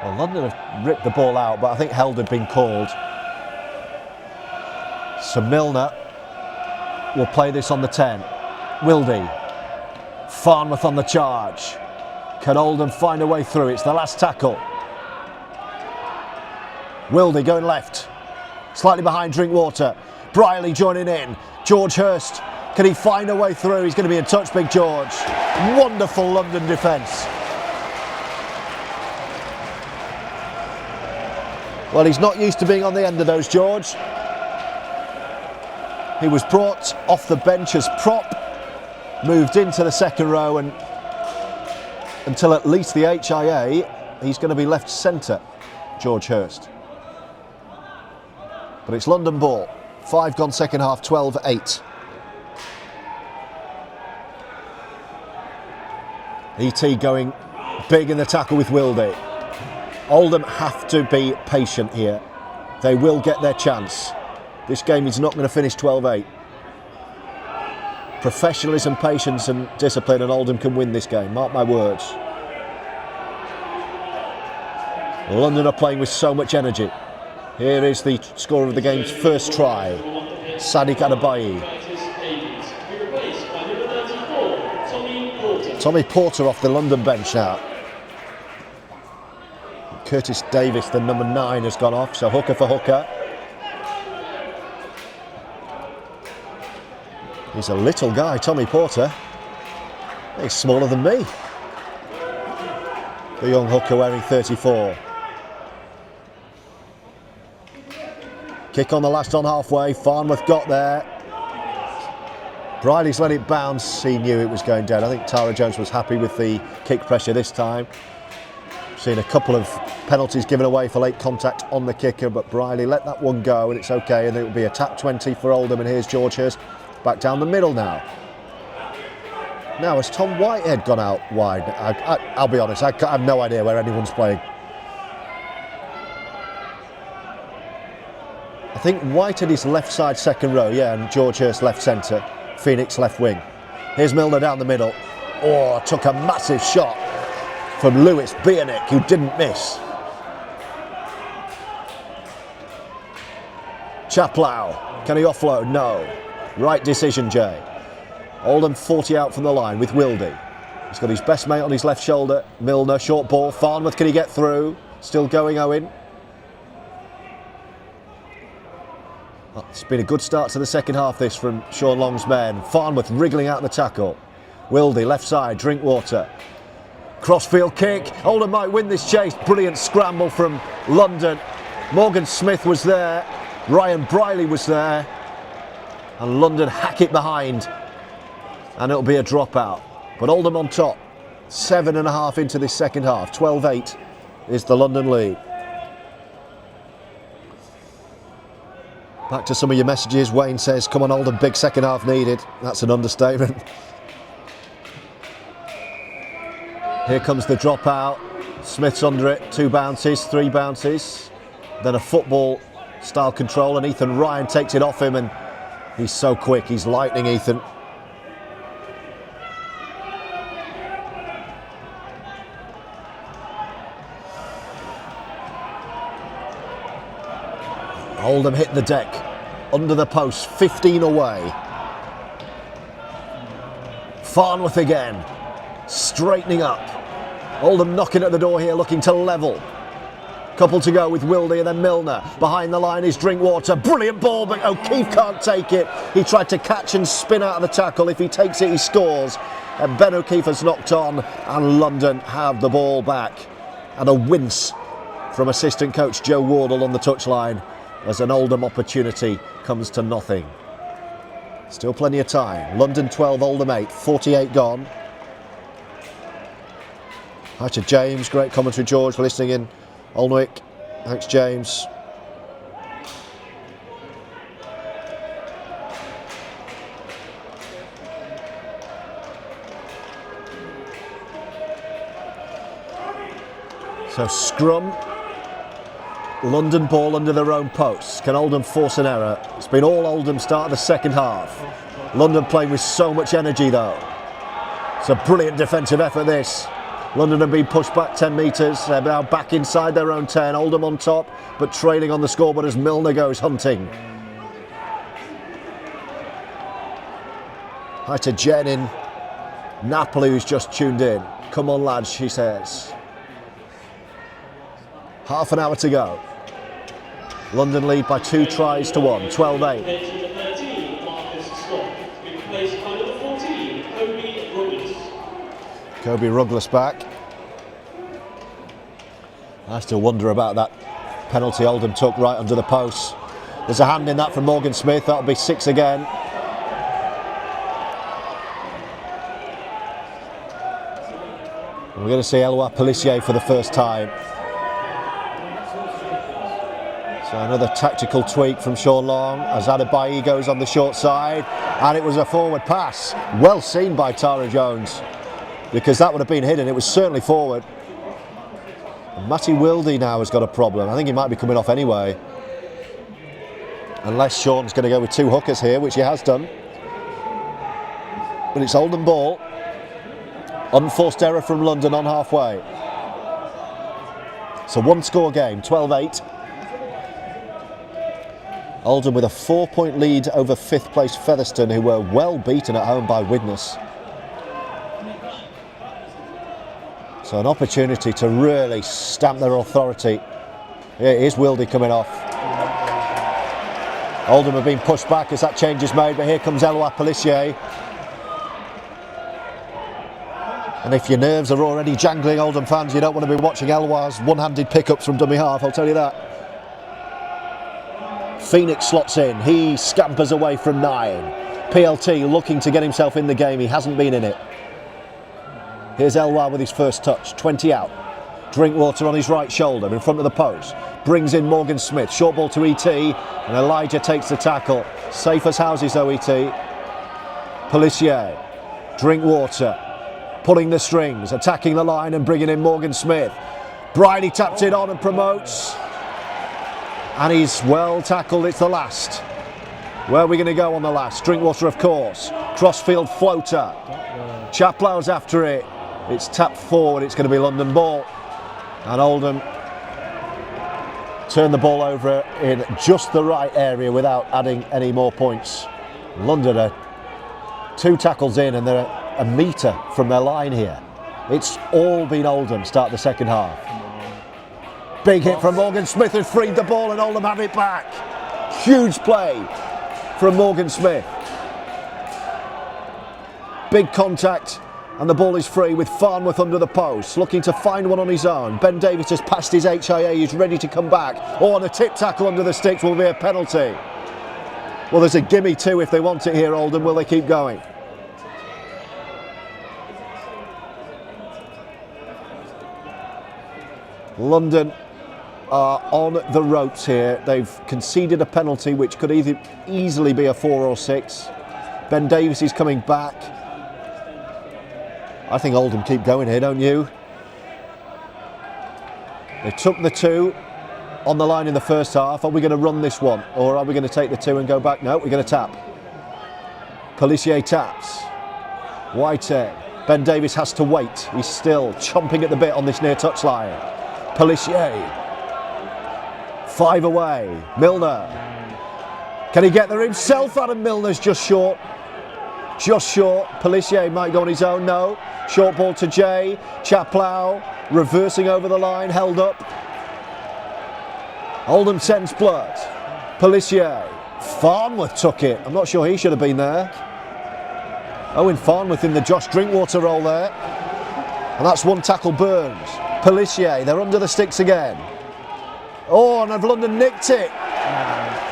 Well, London have ripped the ball out, but I think held had been called. So Milner will play this on the 10. Wildy. Farnworth on the charge. Can Oldham find a way through? It's the last tackle. Wildy going left. Slightly behind Drinkwater. Briley joining in. George Hurst. Can he find a way through? He's going to be in touch, Big George. Wonderful London defence. Well, he's not used to being on the end of those, George. He was brought off the bench as prop, moved into the second row, and until at least the HIA, he's going to be left centre, George Hurst. But it's London ball. 5 gone second half, 12-8. ET going big in the tackle with Wildy. Oldham have to be patient here. They will get their chance. This game is not going to finish 12-8. Professionalism, patience and discipline, and Oldham can win this game, mark my words. London are playing with so much energy. Here is the scorer of the game's first try, Sadiq Adebiyi. Tommy Porter off the London bench now. Curtis Davis, the number 9, has gone off, so hooker for hooker. He's a little guy, Tommy Porter. He's smaller than me. The young hooker wearing 34. Kick on the last on halfway, Farnworth got there. Briley's let it bounce, he knew it was going down. I think Tara Jones was happy with the kick pressure this time. Seen a couple of penalties given away for late contact on the kicker, but Briley let that one go and it's okay, and it will be a tap 20 for Oldham. And here's George Hurst back down the middle now. Now has Tom Whitehead gone out wide? I'll be honest, I have no idea where anyone's playing. I think Whitehead is left side second row, yeah, and George Hurst left centre, Phoenix left wing. Here's Milner down the middle. Oh, took a massive shot from Lewis Bienek, who didn't miss. Chapelhow, can he offload? No. Right decision, Jay. Oldham 40 out from the line with Wildy. He's got his best mate on his left shoulder. Milner, short ball. Farnworth, can he get through? Still going, Owen. Well, it's been a good start to the second half, this, from Sean Long's men. Farnworth wriggling out the tackle. Wildy, left side, Drinkwater. Crossfield kick. Oldham might win this chase. Brilliant scramble from London. Morgan Smith was there. Ryan Briley was there. And London hack it behind. And it'll be a dropout. But Oldham on top. 7.5 into this second half. 12-8 is the London lead. Back to some of your messages. Wayne says, come on Oldham, big second half needed. That's an understatement. Here comes the dropout. Smith's under it. 2 bounces, 3 bounces. Then a football style control, and Ethan Ryan takes it off him, and he's so quick. He's lightning, Ethan. Oldham hit the deck, under the post, 15 away. Farnworth again, straightening up. Oldham knocking at the door here, looking to level. Couple to go with Wildy and then Milner. Behind the line is Drinkwater. Brilliant ball, but O'Keefe can't take it. He tried to catch and spin out of the tackle. If he takes it, he scores. And Ben O'Keefe has knocked on, and London have the ball back. And a wince from assistant coach Joe Wardle on the touchline as an Oldham opportunity comes to nothing. Still plenty of time. London 12, Oldham 8, 48 gone. Hi to James, great commentary, George, for listening in. Alnwick, thanks James. So scrum, London ball under their own posts. Can Oldham force an error? It's been all Oldham start of the second half. London playing with so much energy though. It's a brilliant defensive effort this. London have been pushed back 10 metres. They're now back inside their own 10. Oldham on top, but trailing on the scoreboard as Milner goes hunting. Hi to Jen in Napoli who's just tuned in. Come on lads, she says. Half an hour to go. London lead by 2 tries to 1, 12-8. Kobe Rugless back. I still wonder about that penalty Oldham took right under the post. There's a hand in that from Morgan Smith. That'll be 6 again. We're going to see Eloi Pelissier for the first time. So another tactical tweak from Sean Long as Adebiyi goes on the short side, and it was a forward pass. Well seen by Tara Jones, because that would have been hidden. It was certainly forward. And Matty Wildy now has got a problem. I think he might be coming off anyway. Unless Sean's going to go with 2 hookers here, which he has done. But it's Oldham ball. Unforced error from London on halfway. It's a 1-score game, 12-8. Oldham with a 4-point lead over 5th place Featherstone, who were well beaten at home by Widnes. So an opportunity to really stamp their authority. Here is Wildy coming off. Oldham have been pushed back as that change is made, but here comes Eloi Pelissier. And if your nerves are already jangling, Oldham fans, you don't want to be watching Eloi's one-handed pickups from dummy half, I'll tell you that. Phoenix slots in, he scampers away from 9. PLT looking to get himself in the game, he hasn't been in it. Here's Eloi with his first touch, 20 out. Drinkwater on his right shoulder in front of the post. Brings in Morgan Smith, short ball to ET, and Elijah takes the tackle. Safe as houses though, ET. Pelissier, Drinkwater, pulling the strings, attacking the line and bringing in Morgan Smith. Bridie taps it on and promotes. And he's well tackled, it's the last. Where are we going to go on the last? Drinkwater, of course. Crossfield floater. Chaplow's after it. It's tapped forward, it's going to be London ball. And Oldham turn the ball over in just the right area without adding any more points. London are 2 tackles in and they're a metre from their line here. It's all been Oldham start the second half. Big hit from Morgan Smith who freed the ball and Oldham have it back. Huge play from Morgan Smith. Big contact and the ball is free with Farnworth under the post, looking to find one on his own. Ben Davies has passed his HIA, he's ready to come back. Oh, and a tip tackle under the sticks will be a penalty. Well, there's a gimme too if they want it here, Oldham. Will they keep going? London are on the ropes here. They've conceded a penalty which could either easily be a 4 or 6. Ben Davies is coming back. I think Oldham keep going here, don't you? They took the 2 on the line in the first half. Are we going to run this one? Or are we going to take the 2 and go back? No, we're going to tap. Pelissier taps. Whitehead. Ben Davies has to wait. He's still chomping at the bit on this near touch line. Pelissier. 5 away. Milner. Can he get there himself? Adam Milner's just short. Just short. Pelissier might go on his own. No. Short ball to J.Chapelhow. Reversing over the line. Held up. Oldham sends blood. Pelissier. Farnworth took it. I'm not sure he should have been there. Owen Farnworth in the Josh Drinkwater role there. And that's 1 tackle Burns. Pelissier, they're under the sticks again. Oh, and have London nicked it?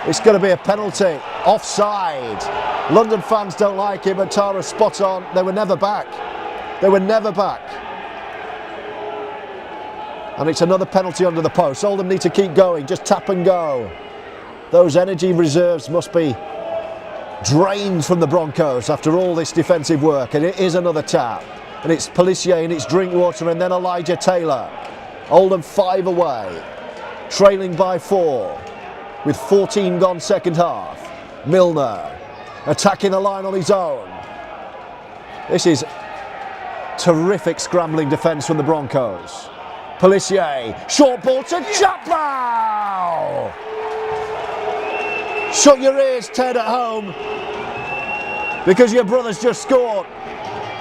It's going to be a penalty. Offside. London fans don't like it, but Tara's spot on. They were never back. They were never back. And it's another penalty under the post. Oldham need to keep going, just tap and go. Those energy reserves must be drained from the Broncos after all this defensive work. And it is another tap. And it's Pelissier and it's Drinkwater and then Elijah Taylor. Oldham 5 away, trailing by 4, with 14 gone second half. Milner attacking the line on his own. This is terrific scrambling defence from the Broncos. Pelissier, short ball to J.Chapelhow! Shut your ears, Ted, at home, because your brother's just scored.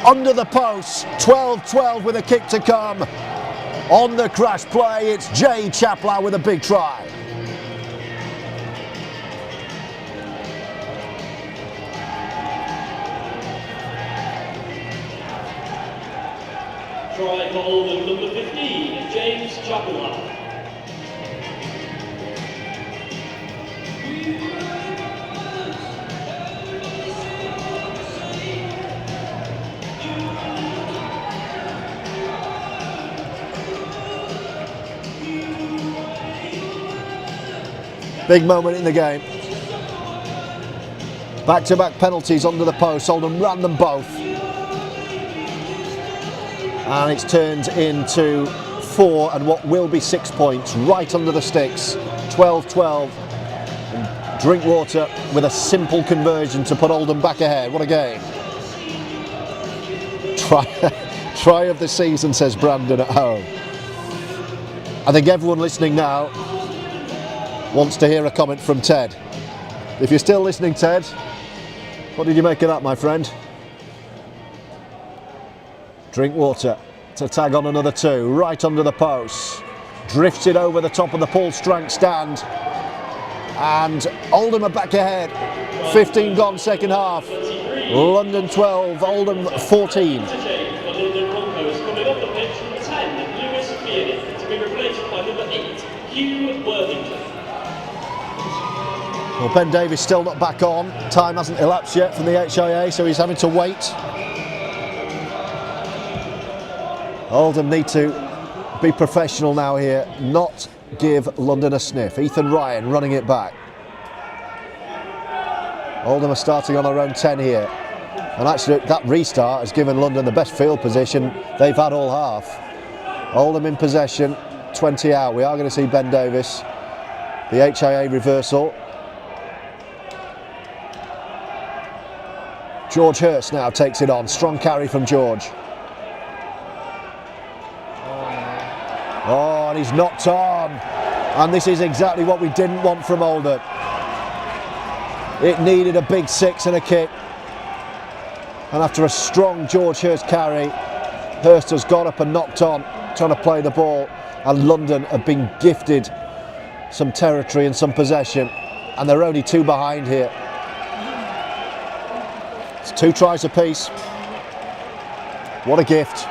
Under the post, 12-12 with a kick to come. On the crash play, it's J.Chapelhow with a big try. Try for Oldham, number 15, J.Chapelhow. Big moment in the game. Back-to-back penalties under the post. Oldham ran them both. And it's turned into 4 and what will be 6 points right under the sticks. 12-12. And Drinkwater with a simple conversion to put Oldham back ahead. What a game. Try of the season, says Brandon at home. I think everyone listening now wants to hear a comment from Ted. If you're still listening, Ted, what did you make of that, my friend? Drinkwater to tag on another 2, right under the post. Drifts it over the top of the Paul Strank stand. And Oldham are back ahead. 15 gone second half. London 12, Oldham 14. Coming off the pitch, 10, Lewis Bienek, to be replaced by number 8, Hugh Worthington. Well, Ben Davies still not back on. Time hasn't elapsed yet from the HIA, so he's having to wait. Oldham need to be professional now here, not give London a sniff. Ethan Ryan running it back. Oldham are starting on their own 10 here. And actually that restart has given London the best field position they've had all half. Oldham in possession, 20 out. We are going to see Ben Davies. The HIA reversal. George Hurst now takes it on. Strong carry from George. Oh, and he's knocked on. And this is exactly what we didn't want from Oldham. It needed a big 6 and a kick. And after a strong George Hurst carry, Hurst has got up and knocked on, trying to play the ball. And London have been gifted some territory and some possession. And they're only 2 behind here. It's 2 tries apiece. What a gift.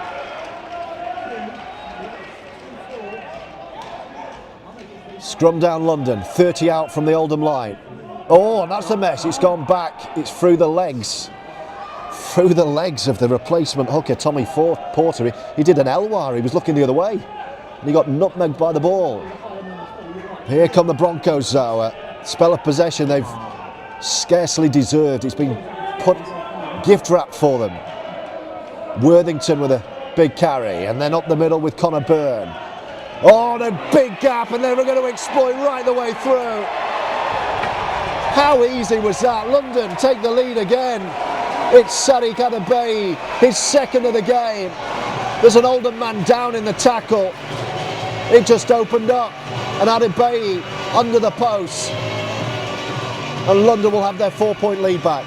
Scrum down London, 30 out from the Oldham line. Oh, and that's a mess. It's gone back. It's through the legs. Through the legs of the replacement hooker, Tommy Porter. He did an Elwar. He was looking the other way. And he got nutmegged by the ball. Here come the Broncos, though. Spell of possession they've scarcely deserved. It's been put gift wrap for them. Worthington with a big carry, and then up the middle with Connor Byrne. Oh, and a big gap, and they were going to exploit right the way through. How easy was that? London take the lead again. It's Sadiq Adebiyi, his second of the game. There's an Oldham man down in the tackle. It just opened up, and Adebiyi under the post. And London will have their 4-point lead back.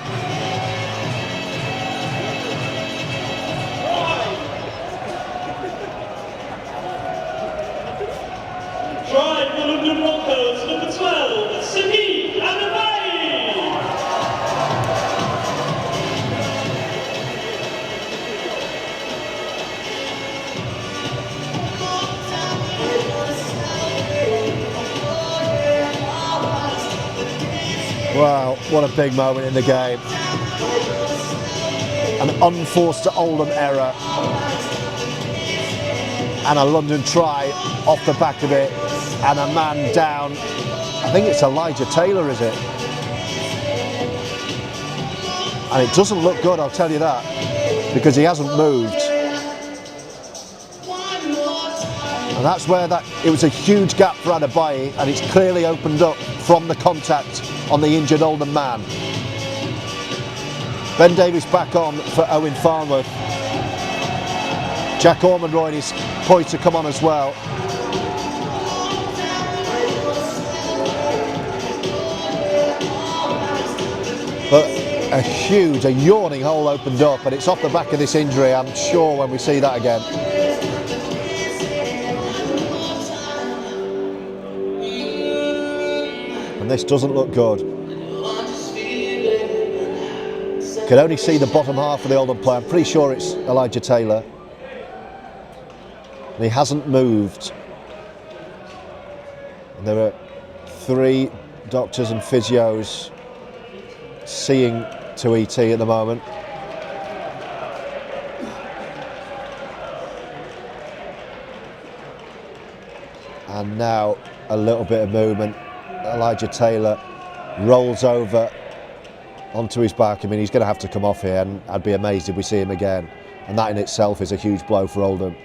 Try for London Broncos, number 12, Adebiyi. Wow, what a big moment in the game. An unforced Oldham error. And a London try off the back of it. And a man down. I think it's Elijah Taylor, is it? And it doesn't look good, I'll tell you that. Because he hasn't moved. And that's where it was a huge gap for Adebiyi, and it's clearly opened up from the contact on the injured Oldham man. Ben Davies back on for Owen Farnworth. Jack Ormonroyd is poised to come on as well. But a yawning hole opened up, and it's off the back of this injury, I'm sure, when we see that again. And this doesn't look good. Can only see the bottom half of the Oldham player. I'm pretty sure it's Elijah Taylor. And he hasn't moved. And there are 3 doctors and physios seeing to ET at the moment. And now a little bit of movement. Elijah Taylor rolls over onto his back. I mean, he's going to have to come off here, and I'd be amazed if we see him again. And that in itself is a huge blow for Oldham.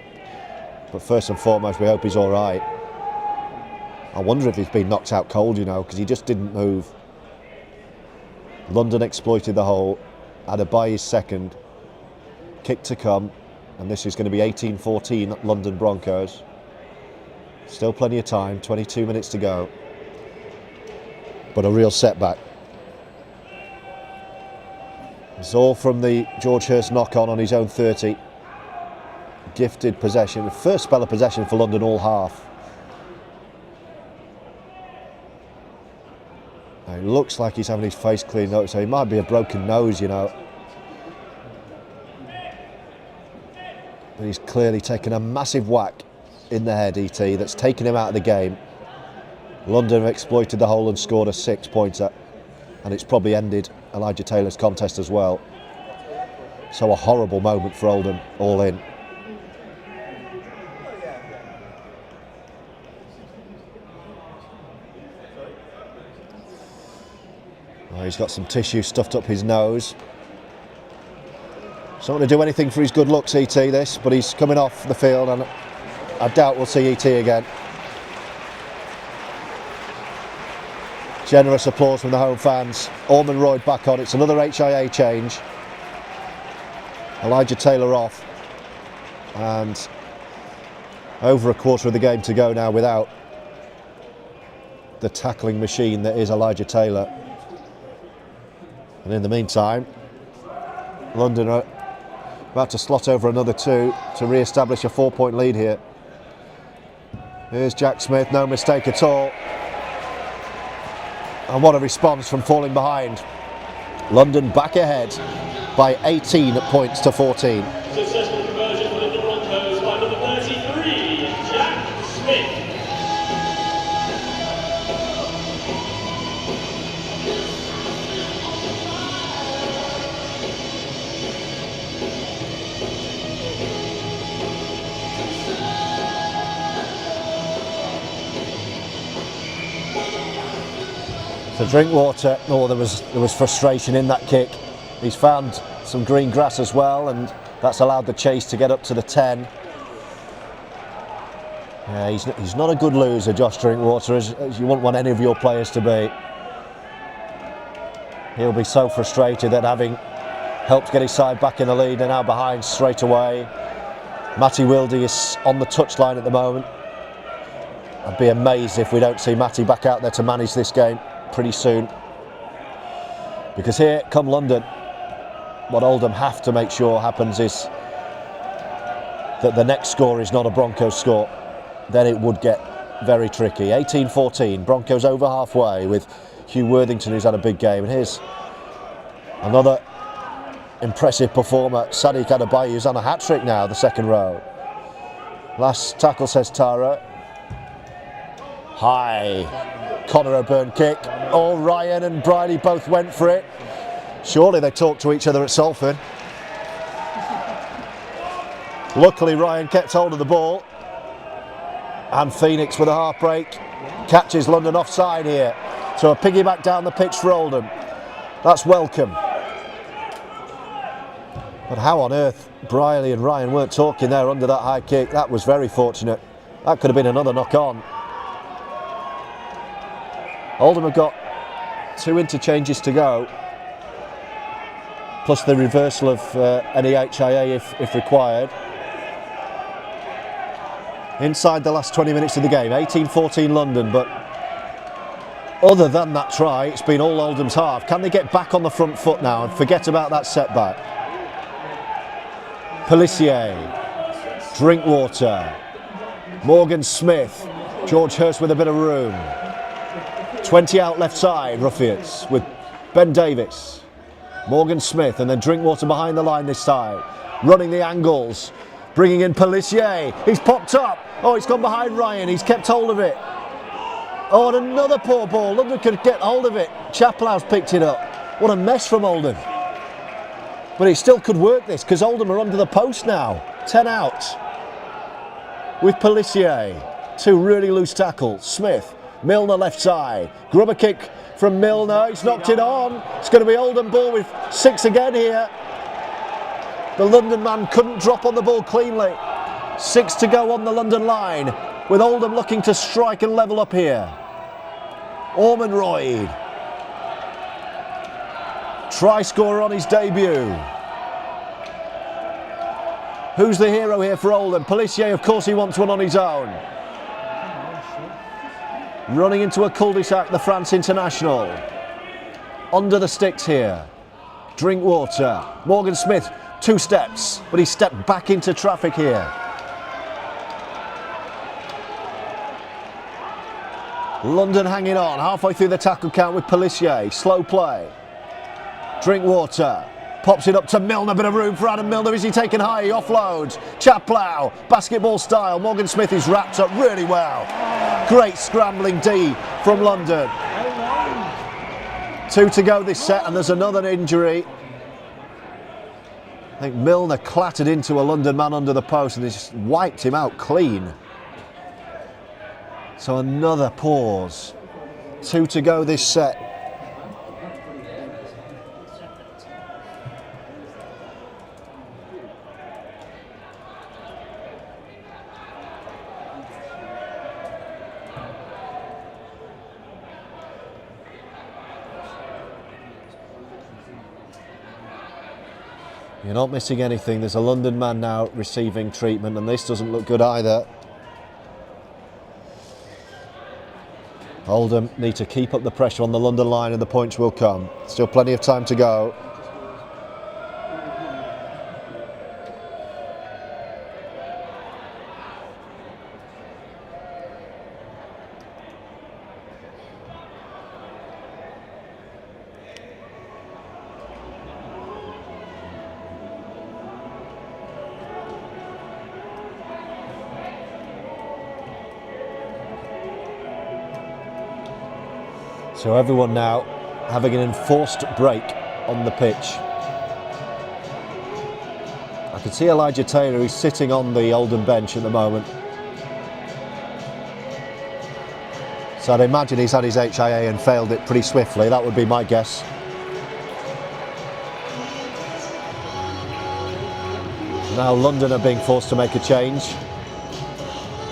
But first and foremost, we hope he's all right. I wonder if he's been knocked out cold, you know, because he just didn't move. London exploited the hole. Adebiyi's second. Kick to come. And this is going to be 18-14 London Broncos. Still plenty of time, 22 minutes to go. But a real setback. It's all from the George Hurst knock-on his own 30. Gifted possession. The first spell of possession for London all half. Now, it looks like he's having his face cleaned up, so he might be a broken nose, you know. But he's clearly taken a massive whack in the head, ET, that's taken him out of the game. London have exploited the hole and scored a 6-pointer, and it's probably ended Elijah Taylor's contest as well. So a horrible moment for Oldham, all in. Oh, he's got some tissue stuffed up his nose. It's not going to do anything for his good looks, ET, this, but he's coming off the field, and I doubt we'll see ET again. Generous applause from the home fans. Ormonroyd back on. It's another HIA change. Elijah Taylor off. And over a quarter of the game to go now without the tackling machine that is Elijah Taylor. And in the meantime, London are about to slot over another 2 to re-establish a 4-point lead here. Here's Jack Smith, no mistake at all. And what a response from falling behind. London back ahead by 18 points to 14. Successful conversion for the Broncos by number 33, Jack Smith. So Drinkwater, there was frustration in that kick. He's found some green grass as well, and that's allowed the chase to get up to the 10. Yeah, he's not a good loser, Josh Drinkwater, as you wouldn't want any of your players to be. He'll be so frustrated at having helped get his side back in the lead and now behind straight away. Matty Wildy is on the touchline at the moment. I'd be amazed if we don't see Matty back out there to manage this game pretty soon, because here come London. What Oldham have to make sure happens is that the next score is not a Broncos score. Then it would get very tricky. 18-14, Broncos over halfway with Hugh Worthington, who's had a big game. And here's another impressive performer, Sadiq Adebiyi, who's on a hat-trick now, the second row. Last tackle, says Tara. High. Connor O'Byrne kick. Oh, Ryan and Briley both went for it. Surely they talked to each other at Salford. Luckily Ryan kept hold of the ball. And Phoenix with a half break catches London offside here. So a piggyback down the pitch for Oldham. That's welcome. But how on earth Briley and Ryan weren't talking there under that high kick? That was very fortunate. That could have been another knock-on. Oldham have got 2 interchanges to go, plus the reversal of any HIA if required. Inside the last 20 minutes of the game, 18-14 London, but other than that try, it's been all Oldham's half. Can they get back on the front foot now and forget about that setback? Pelissier, Drinkwater, Morgan Smith, George Hurst with a bit of room. 20 out left side, Roughyeds with Ben Davis, Morgan Smith, and then Drinkwater behind the line this side, running the angles, bringing in Pelissier. He's popped up. Oh, he's gone behind Ryan. He's kept hold of it. Oh, and another poor ball. London could get hold of it. Chapelhow's picked it up. What a mess from Oldham. But it still could work this, because Oldham are under the post now. 10 out. With Pelissier. 2 really loose tackles. Smith, Milner left side. Grubber kick from Milner. He's knocked it on. It's going to be Oldham ball with 6 again here. The London man couldn't drop on the ball cleanly. 6 to go on the London line, with Oldham looking to strike and level up here. Ormonroyd. Try scorer on his debut. Who's the hero here for Oldham? Pelissier, of course he wants one on his own. Running into a cul-de-sac, the France international. Under the sticks here. Drinkwater. Morgan Smith, 2 steps, but he stepped back into traffic here. London hanging on, halfway through the tackle count with Pelissier. Slow play. Drinkwater pops it up to Milner, bit of room for Adam Milner. Is he taken high? He offloads. Chapelhow, basketball style. Morgan Smith is wrapped up really well. Great scrambling D from London. 2 to go this set, and there's another injury. I think Milner clattered into a London man under the post and they just wiped him out clean. So another pause. 2 to go this set. You're not missing anything. There's a London man now receiving treatment, and this doesn't look good either. Oldham need to keep up the pressure on the London line and the points will come. Still plenty of time to go. So everyone now having an enforced break on the pitch. I can see Elijah Taylor, who's sitting on the Oldham bench at the moment. So I'd imagine he's had his HIA and failed it pretty swiftly. That would be my guess. Now London are being forced to make a change.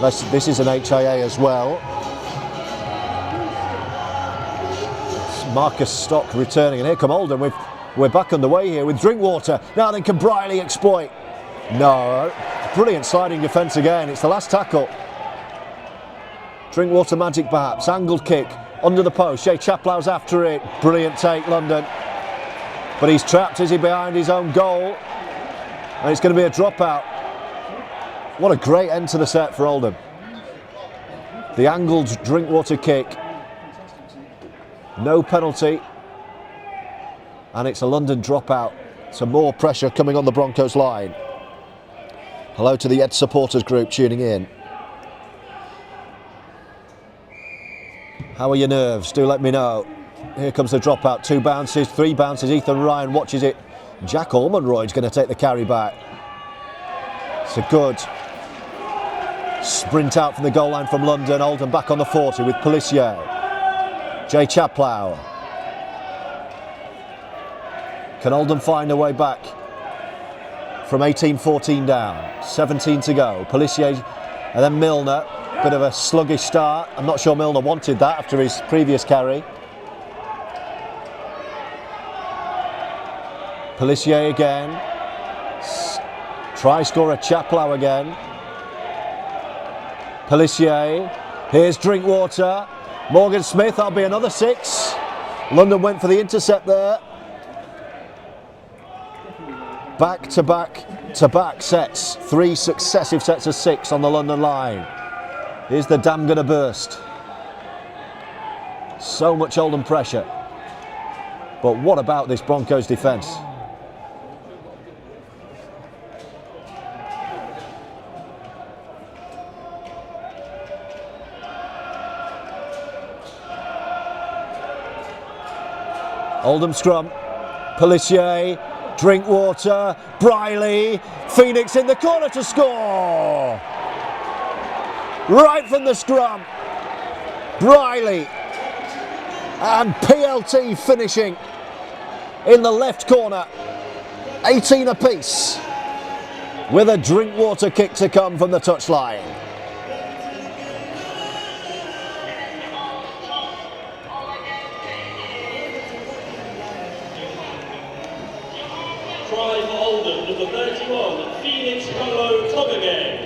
This is an HIA as well. Marcus Stock returning, and here come Oldham. We're back underway here with Drinkwater. Now then, can Briley exploit? No. Brilliant sliding defence again. It's the last tackle. Drinkwater magic perhaps. Angled kick under the post. J.Chaplow's after it. Brilliant take, London. But he's trapped, is he, behind his own goal? And it's going to be a dropout. What a great end to the set for Oldham. The angled Drinkwater kick. No penalty, and it's a London dropout. Some more pressure coming on the Broncos line. Hello to the Ed supporters group tuning in. How are your nerves? Do let me know. Here comes the dropout. 2 bounces, 3 bounces. Ethan Ryan watches it. Jack Ormonroyd's going to take the carry back. It's a good sprint out from the goal line from London. Oldham back on the 40 with Pelissier. J.Chapelhow. Can Oldham find a way back from 18-14 down? 17 to go. Pelissier and then Milner. Bit of a sluggish start. I'm not sure Milner wanted that after his previous carry. Pelissier again. Try scorer Chapelhow again. Pelissier. Here's Drinkwater. Morgan Smith, that'll be another 6. London went for the intercept there. Back to back sets. 3 successive sets of 6 on the London line. Is the dam going to burst? So much Oldham pressure. But what about this Broncos defence? Oldham scrum. Pelissier. Drinkwater. Briley. Phoenix in the corner to score. Right from the scrum, Briley and PLT finishing in the left corner, 18 apiece, with a Drinkwater kick to come from the touchline. Try for Oldham, number 31, Phoenix Laulu-Togaga'e.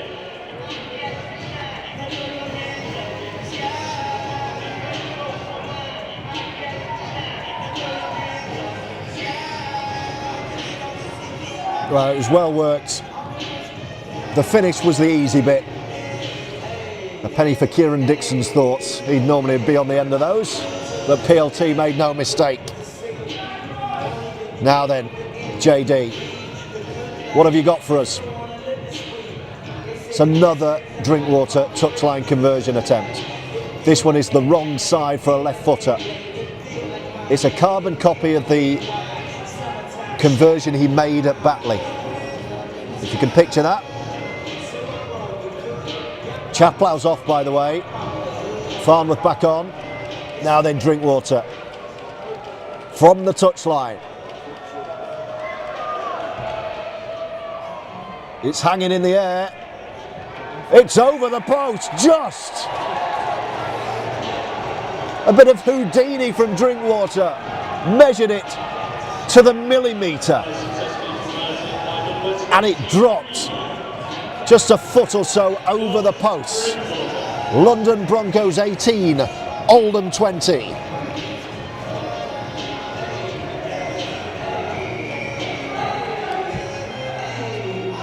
Well, it was well worked. The finish was the easy bit. A penny for Kieran Dixon's thoughts. He'd normally be on the end of those, but PLT made no mistake. Now then, JD, what have you got for us? It's another Drinkwater touchline conversion attempt. This one is the wrong side for a left footer. It's a carbon copy of the conversion he made at Batley. If you can picture that. Chapelhow's off, by the way. Farnworth back on. Now then, Drinkwater from the touchline. It's hanging in the air. It's over the post, just. A bit of Houdini from Drinkwater. Measured it to the millimetre. And it dropped just a foot or so over the post. London Broncos 18, Oldham 20.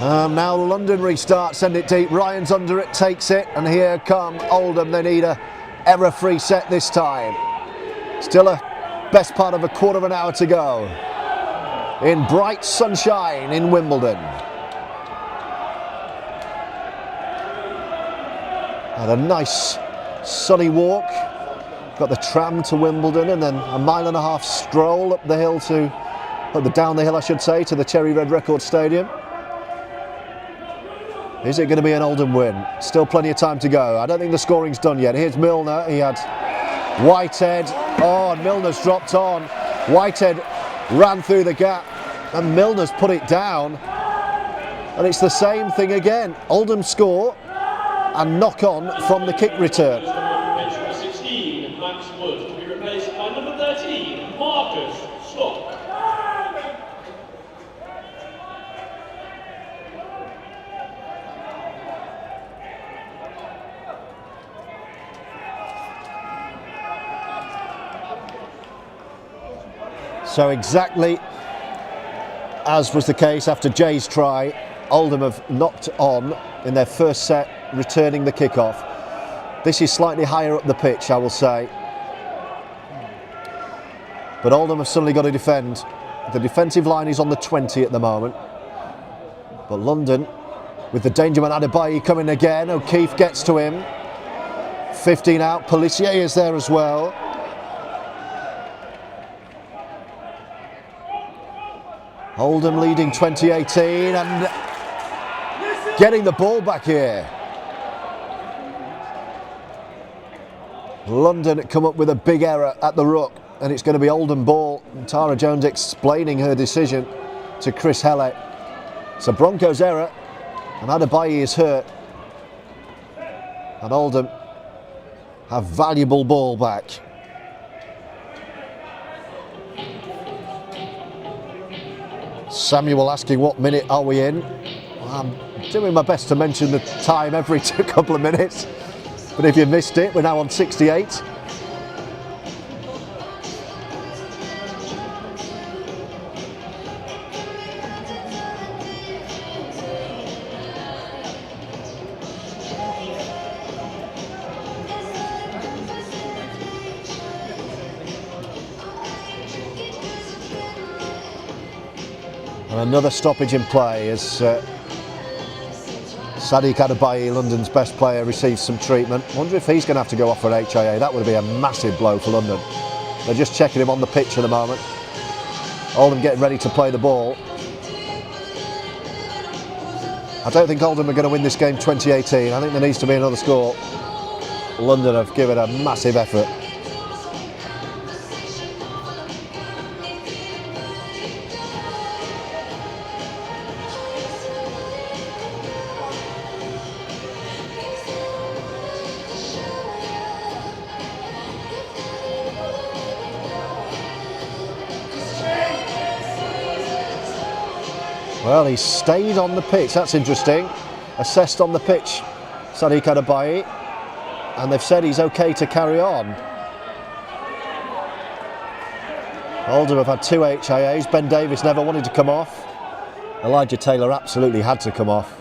Now London restart, send it deep. Ryan's under it, takes it, and here come Oldham. They need a error-free set this time. Still a best part of a quarter of an hour to go in bright sunshine in Wimbledon. Had a nice sunny walk. Got the tram to Wimbledon and then a 1.5 mile stroll up the hill down the hill, I should say, to the Cherry Red Record Stadium. Is it going to be an Oldham win? Still plenty of time to go. I don't think the scoring's done yet. Here's Milner. He had Whitehead. Oh, and Milner's dropped on. Whitehead ran through the gap and Milner's put it down. And it's the same thing again. Oldham score and knock on from the kick return. Number 16, Max Wood, to be replaced by number 13, Marcus Stock. So exactly as was the case after Jay's try, Oldham have knocked on in their first set, returning the kickoff. This is slightly higher up the pitch, I will say. But Oldham have suddenly got to defend. The defensive line is on the 20 at the moment. But London, with the danger man Adebiyi coming again, O'Keefe gets to him. 15 out, Pelissier is there as well. Oldham leading 2018 and getting the ball back here. London come up with a big error at the ruck and it's going to be Oldham ball. And Tara Jones explaining her decision to Chris Hellett. It's a Broncos error and Adebiyi is hurt. And Oldham have valuable ball back. Samuel asking what minute are we in? I'm doing my best to mention the time every couple of minutes, but if you missed it, we're now on 68. And another stoppage in play as Adebiyi, London's best player, receives some treatment. Wonder if he's going to have to go off for an HIA. That would be a massive blow for London. They're just checking him on the pitch at the moment. Oldham getting ready to play the ball. I don't think Oldham are going to win this game 2018. I think there needs to be another score. London have given a massive effort. Well, he stayed on the pitch, that's interesting. Assessed on the pitch, Adebiyi, and they've said he's okay to carry on. Oldham have had 2 HIAs, Ben Davies never wanted to come off. Elijah Taylor absolutely had to come off.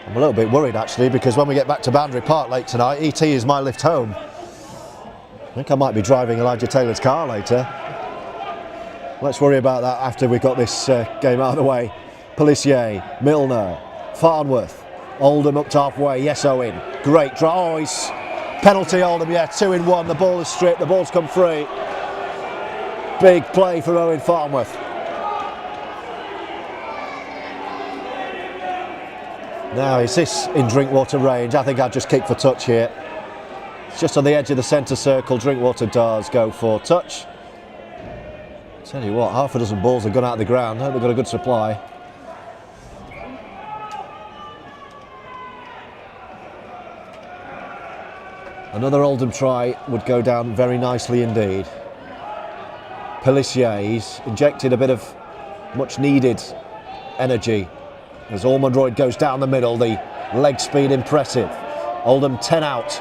I'm a little bit worried actually, because when we get back to Boundary Park late tonight, ET is my lift home. I think I might be driving Elijah Taylor's car later. Let's worry about that after we've got this game out of the way. Pelissier, Milner, Farnworth, Oldham up to halfway, yes Owen, great draw, oh he's penalty Oldham, yeah, 2 in 1, the ball is stripped, the ball's come free. Big play for Owen Farnworth. Now is this in Drinkwater range? I think I'd just kick for touch here. It's just on the edge of the centre circle, Drinkwater does go for touch. Tell you what, half a dozen balls have gone out of the ground. I hope they've got a good supply. Another Oldham try would go down very nicely indeed. Pelissier, he's injected a bit of much needed energy as Ormondroyd goes down the middle, the leg speed impressive. Oldham 10 out.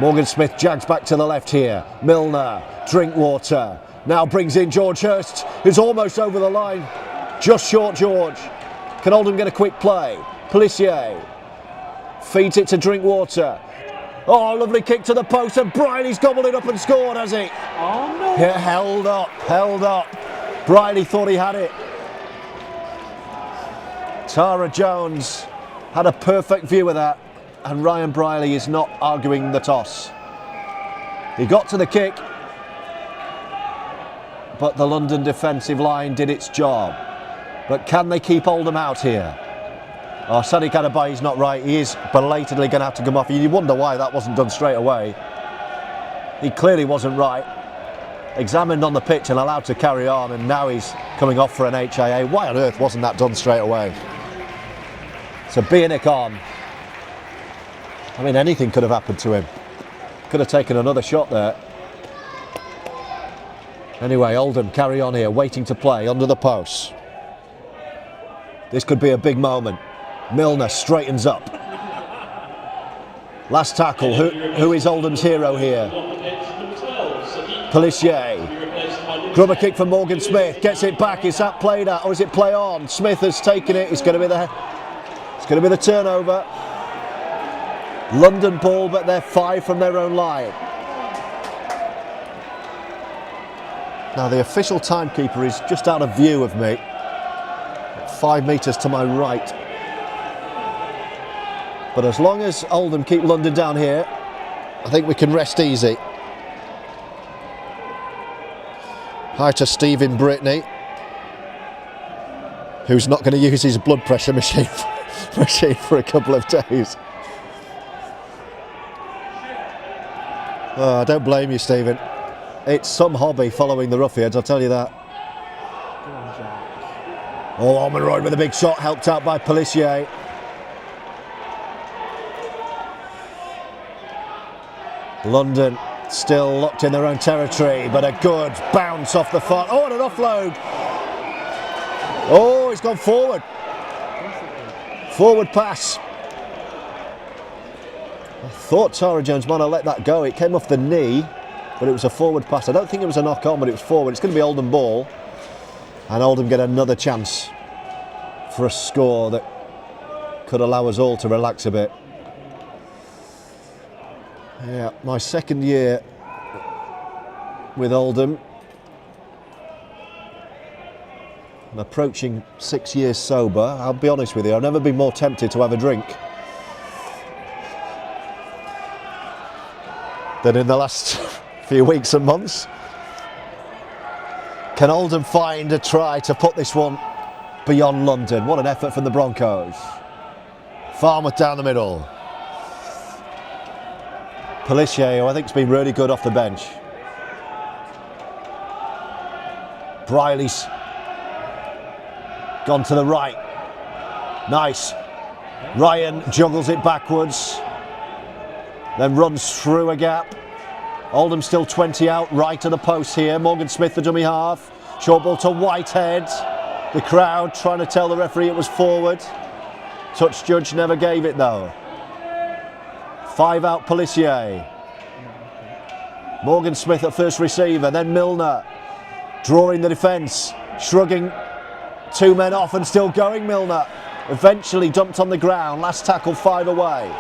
Morgan Smith jags back to the left here. Milner, Drinkwater, now brings in George Hurst, who's almost over the line. Just short George. Can Oldham get a quick play? Pelissier feeds it to Drinkwater. Oh, lovely kick to the post, and Briley's gobbled it up and scored, has he? Oh no! Yeah, held up. Briley thought he had it. Tara Jones had a perfect view of that, and Ryan Briley is not arguing the toss. He got to the kick, but the London defensive line did its job. But can they keep Oldham out here? Oh, Adebiyi's not right. He is belatedly going to have to come off. You wonder why that wasn't done straight away. He clearly wasn't right. Examined on the pitch and allowed to carry on, and now he's coming off for an HIA. Why on earth wasn't that done straight away? So Bienek on. I mean, anything could have happened to him. Could have taken another shot there. Anyway, Oldham carry on here, waiting to play under the post. This could be a big moment. Milner straightens up. Last tackle. Who is Oldham's hero here? Pelissier. Grubber kick from Morgan Smith. Gets it back. Is that played at, or is it play on? Smith has taken it. It's going to be the turnover. London ball, but they're 5 from their own line. Now the official timekeeper is just out of view of me. 5 metres to my right. But as long as Oldham keep London down here, I think we can rest easy. Hi to Stephen Brittany, who's not going to use his blood pressure machine for a couple of days. Oh, I don't blame you, Stephen. It's some hobby following the Roughyeds, I'll tell you that. Oh, Ormondroyd with a big shot, helped out by Pelissier. London still locked in their own territory, but a good bounce off the far. Oh, and an offload. Oh, he's gone forward. Forward pass. I thought Tara Jones might have let that go. It came off the knee, but it was a forward pass. I don't think it was a knock on, but it was forward. It's going to be Oldham ball. And Oldham get another chance for a score that could allow us all to relax a bit. Yeah, my second year with Oldham. I'm approaching 6 years sober. I'll be honest with you, I've never been more tempted to have a drink than in the last few weeks and months. Can Oldham find a try to put this one beyond London? What an effort from the Broncos. Farmouth down the middle. Pelissier, who I think has been really good off the bench. Briley's gone to the right. Nice. Ryan juggles it backwards. Then runs through a gap. Oldham still 20 out, right of the post here. Morgan Smith, the dummy half. Short ball to Whitehead. The crowd trying to tell the referee it was forward. Touch judge never gave it though. 5 out Pelissier. Morgan Smith at first receiver, then Milner. Drawing the defence, shrugging 2 men off and still going Milner. Eventually dumped on the ground, last tackle 5 away.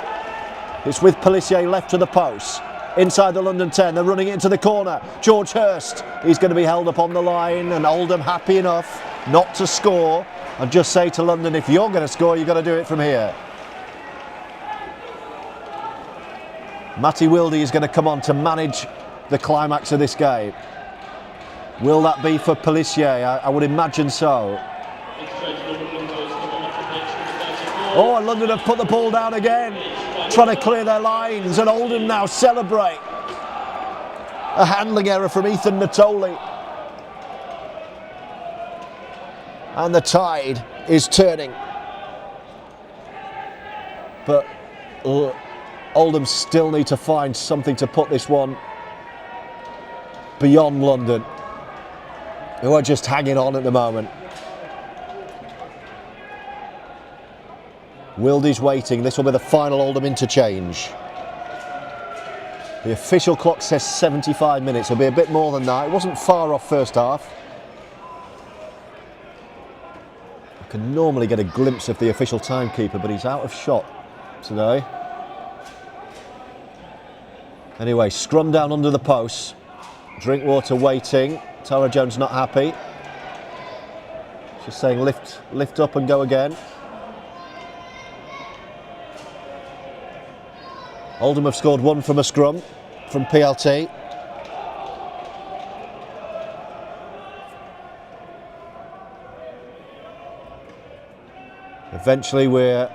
It's with Pelissier left to the post. Inside the London 10, they're running it into the corner. George Hurst, he's going to be held up on the line, and Oldham happy enough not to score. And just say to London, if you're going to score, you've got to do it from here. Matty Wilde is going to come on to manage the climax of this game. Will that be for Pelissier? I would imagine so. Oh, and London have put the ball down again, trying to clear their lines, and Oldham now celebrate. A handling error from Ethan Natoli. And the tide is turning. But Oldham still need to find something to put this one beyond London, who are just hanging on at the moment. Wilde's waiting. This will be the final Oldham interchange. The official clock says 75 minutes. It'll be a bit more than that. It wasn't far off first half. I can normally get a glimpse of the official timekeeper, but he's out of shot today. Anyway, scrum down under the post. Drinkwater waiting. Tara Jones not happy. She's saying lift up and go again. Oldham have scored 1 from a scrum from PLT. Eventually we're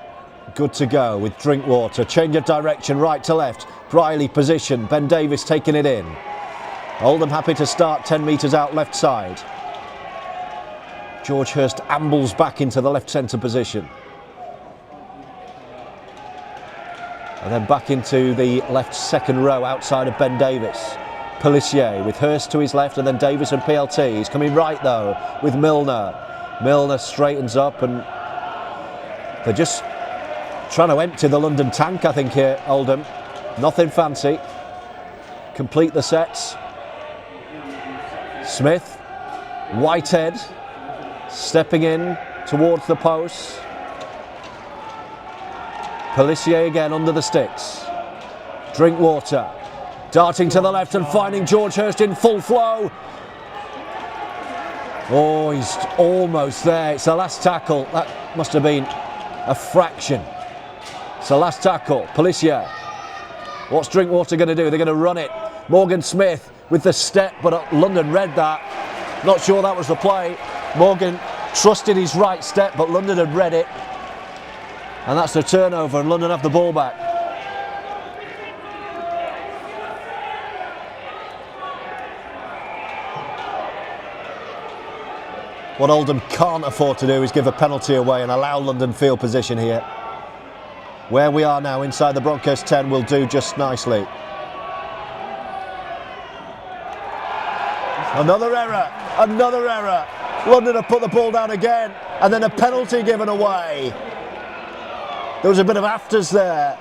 good to go with Drinkwater. Change of direction, right to left. Briley position, Ben Davies taking it in. Oldham happy to start 10 metres out left side. George Hurst ambles back into the left centre position. And then back into the left second row outside of Ben Davies. Pelissier with Hurst to his left, and then Davies and PLT. He's coming right though with Milner. Milner straightens up, and they're just trying to empty the London tank, I think, here, Oldham. Nothing fancy. Complete the sets. Smith, Whitehead, stepping in towards the post. Pelissier again under the sticks. Drinkwater, darting to the left and finding George Hurst in full flow. Oh, he's almost there. It's the last tackle. That must have been a fraction. It's the last tackle. Pelissier. What's Drinkwater going to do? They're going to run it. Morgan Smith with the step, but London read that. Not sure that was the play. Morgan trusted his right step, but London had read it. And that's the turnover, and London have the ball back. What Oldham can't afford to do is give a penalty away and allow London field position here. Where we are now inside the Broncos 10 will do just nicely. Another error, another error. London have put the ball down again, and then a penalty given away. There was a bit of afters there.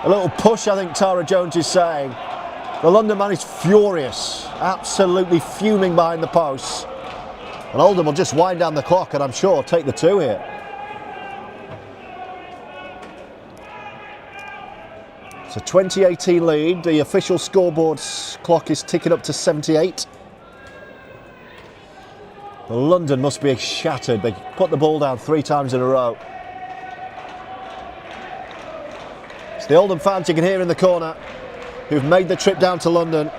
A little push, I think Tara Jones is saying. The London man is furious, absolutely fuming behind the posts. And Oldham will just wind down the clock and I'm sure take the 2 here. It's a 2018 lead. The official scoreboard clock is ticking up to 78. London must be shattered. They put the ball down 3 times in a row. It's the Oldham fans you can hear in the corner who've made the trip down to London.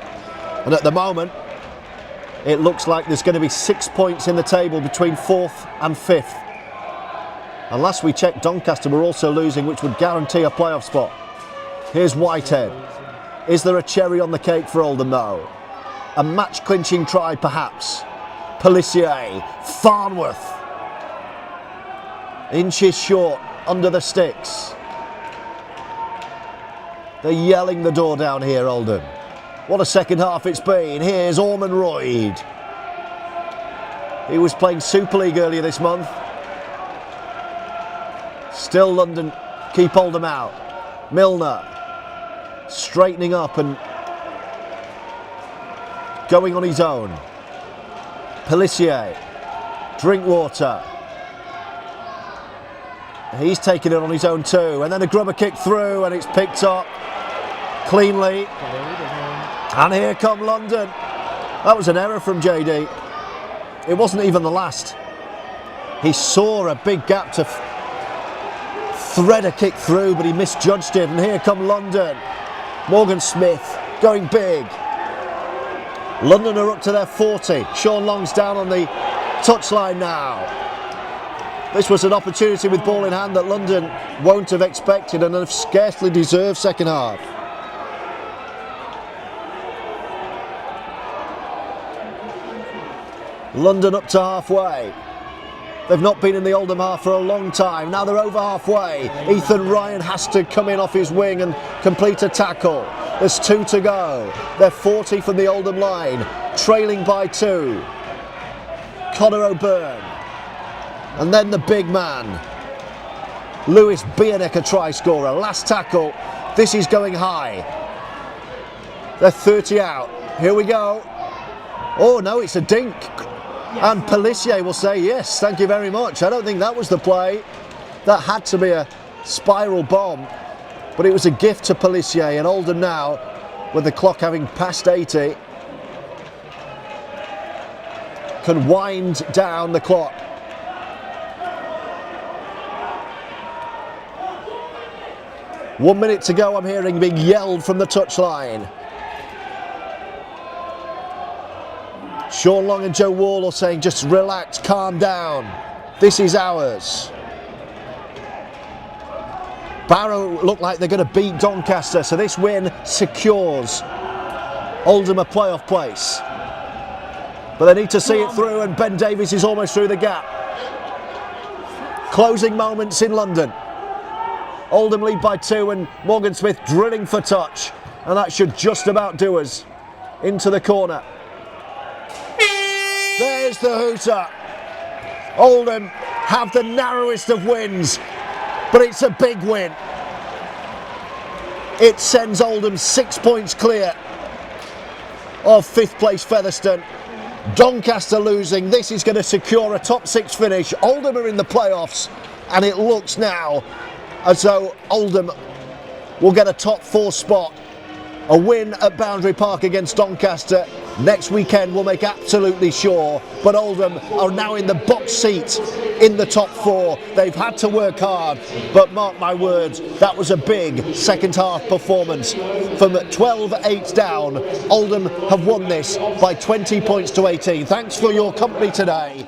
And at the moment, it looks like there's going to be 6 points in the table between 4th and 5th. And last we checked, Doncaster were also losing, which would guarantee a playoff spot. Here's Whitehead. Is there a cherry on the cake for Oldham though? A match-clinching try perhaps. Pelissier, Farnworth. Inches short, under the sticks. They're yelling the door down here, Oldham. What a second half it's been. Here's Orman Royd. He was playing Super League earlier this month. Still London keep Oldham out. Milner straightening up and going on his own. Pelissier, Drinkwater. He's taking it on his own too. And then a grubber kick through and it's picked up cleanly. And here come London. That was an error from JD. It wasn't even the last. He saw a big gap to thread a kick through, but he misjudged it. And here come London. Morgan Smith going big. London are up to their 40. Sean Long's down on the touchline now. This was an opportunity with ball in hand that London won't have expected and have scarcely deserved second half. London up to halfway. They've not been in the Oldham half for a long time. Now they're over halfway. Ethan Ryan has to come in off his wing and complete a tackle. There's 2 to go. They're 40 from the Oldham line, trailing by 2. Connor O'Byrne. And then the big man, Lewis Bienek, a try scorer. Last tackle. This is going high. They're 30 out. Here we go. Oh no, it's a dink. And Pelissier will say, yes, thank you very much. I don't think that was the play. That had to be a spiral bomb. But it was a gift to Pelissier, and Oldham now, with the clock having passed 80, can wind down the clock. One minute to go, I'm hearing being yelled from the touchline. Sean Long and Joe Wall are saying, just relax, calm down. This is ours. Barrow look like they're going to beat Doncaster, so this win secures Oldham a playoff place. But they need to see it through, and Ben Davies is almost through the gap. Closing moments in London. Oldham lead by 2 and Morgan Smith drilling for touch, and that should just about do us. Into the corner. There's the hooter. Oldham have the narrowest of wins, but it's a big win. It sends Oldham 6 points clear of 5th place Featherstone. Doncaster losing. This is going to secure a top 6 finish. Oldham are in the playoffs, and it looks now as though Oldham will get a top 4 spot. A win at Boundary Park against Doncaster next weekend will make absolutely sure, but Oldham are now in the box seat in the top 4. They've had to work hard, but mark my words, that was a big second half performance. From 12-8 down, Oldham have won this by 20 points to 18. Thanks for your company today.